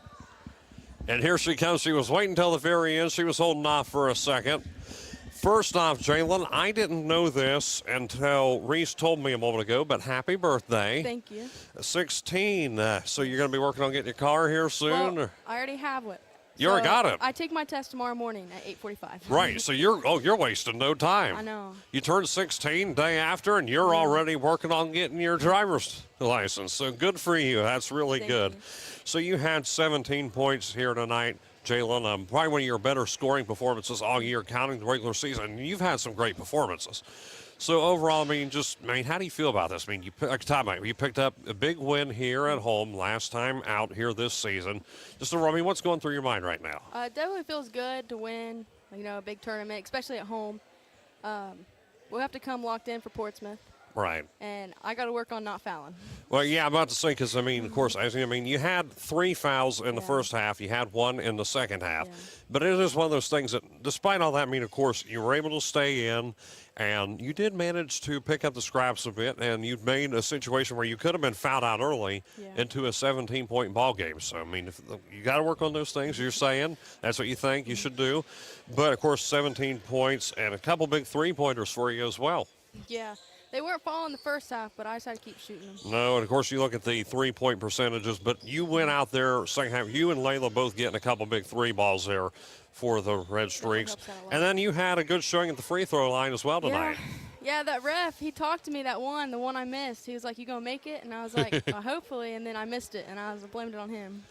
[SPEAKER 2] And here she comes. She was waiting until the very end. She was holding off for a second. First off, Jalen, I didn't know this until Reese told me a moment ago, but happy birthday.
[SPEAKER 15] Thank you.
[SPEAKER 2] 16. So you're going to be working on getting your car here soon?
[SPEAKER 15] Well, I already have it.
[SPEAKER 2] You already got it?
[SPEAKER 15] I take my test tomorrow morning at 8:45.
[SPEAKER 2] Right, so you're wasting no time.
[SPEAKER 15] I know.
[SPEAKER 2] You turn 16 day after, and you're already working on getting your driver's license. So good for you. That's really good. So you had 17 points here tonight, Jalen. Probably one of your better scoring performances all year, counting the regular season. You've had some great performances. So overall, how do you feel about this? I mean, you picked up a big win here at home last time out here this season. What's going through your mind right now?
[SPEAKER 15] It definitely feels good to win, a big tournament, especially at home. We'll have to come locked in for Portsmouth.
[SPEAKER 2] Right.
[SPEAKER 15] And I got to work on not fouling.
[SPEAKER 2] Well, yeah, I'm about to say, because, I mean, of course, you had 3 fouls in the first half. You had 1 in the second half. Yeah. But it is one of those things that, despite all that, I mean, of course, you were able to stay in, and you did manage to pick up the scraps a bit, and you made a situation where you could have been fouled out early into a 17-point ball game. So, I mean, you got to work on those things, you're saying. That's what you think you should do. But, of course, 17 points and a couple big three-pointers for you as well.
[SPEAKER 15] Yeah. They weren't falling the first half, but I just had to keep shooting them.
[SPEAKER 2] No, and of course you look at the three-point percentages, but you went out there second half. You and Layla both getting a couple big 3 balls there for the Red Streaks. And then you had a good showing at the free throw line as well tonight.
[SPEAKER 15] Yeah, that ref, he talked to me the one I missed. He was like, "You gonna make it?" And I was like, hopefully, and then I missed it, and I blamed it on him.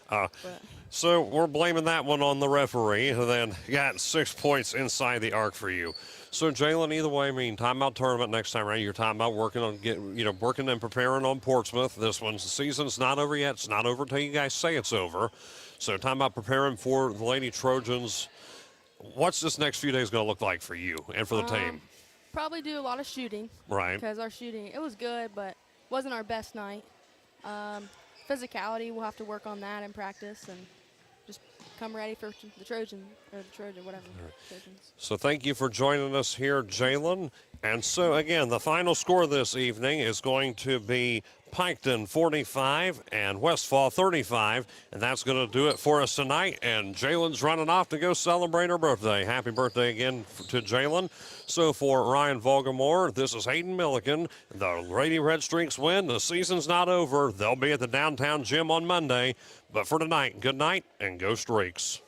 [SPEAKER 2] So we're blaming that one on the referee, and then got 6 points inside the arc for you. So, Jalen, either way, I mean, timeout tournament next time around. You're talking about working and preparing on Portsmouth. The season's not over yet. It's not over until you guys say it's over. So, talking about preparing for the Lady Trojans. What's this next few days going to look like for you and for the team?
[SPEAKER 15] Probably do a lot of shooting.
[SPEAKER 2] Right.
[SPEAKER 15] Because our shooting, it was good, but wasn't our best night. Physicality, we'll have to work on that in practice and just come ready for the Trojan, whatever. Right. Trojans.
[SPEAKER 2] So thank you for joining us here, Jalen. And so, again, the final score this evening is going to be Piketon 45 and Westfall 35. And that's going to do it for us tonight. And Jalen's running off to go celebrate her birthday. Happy birthday again to Jalen. So for Ryan Volgamore, this is Hayden Milliken. The Lady Red Streaks win. The season's not over. They'll be at the downtown gym on Monday. But for tonight, good night and go Streaks.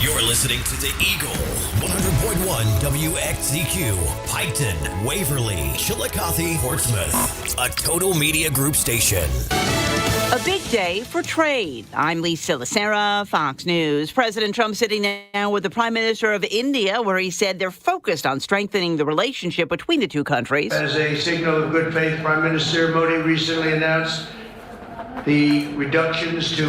[SPEAKER 1] You're listening to the Eagle 100.1 WXZQ, Piketon, Waverly, Chillicothe, Portsmouth, a Total Media Group station.
[SPEAKER 16] A big day for trade. I'm Lisa Lacera, Fox News. President Trump sitting down with the Prime Minister of India, where he said they're focused on strengthening the relationship between the two countries.
[SPEAKER 17] As a signal of good faith, Prime Minister Modi recently announced the reductions to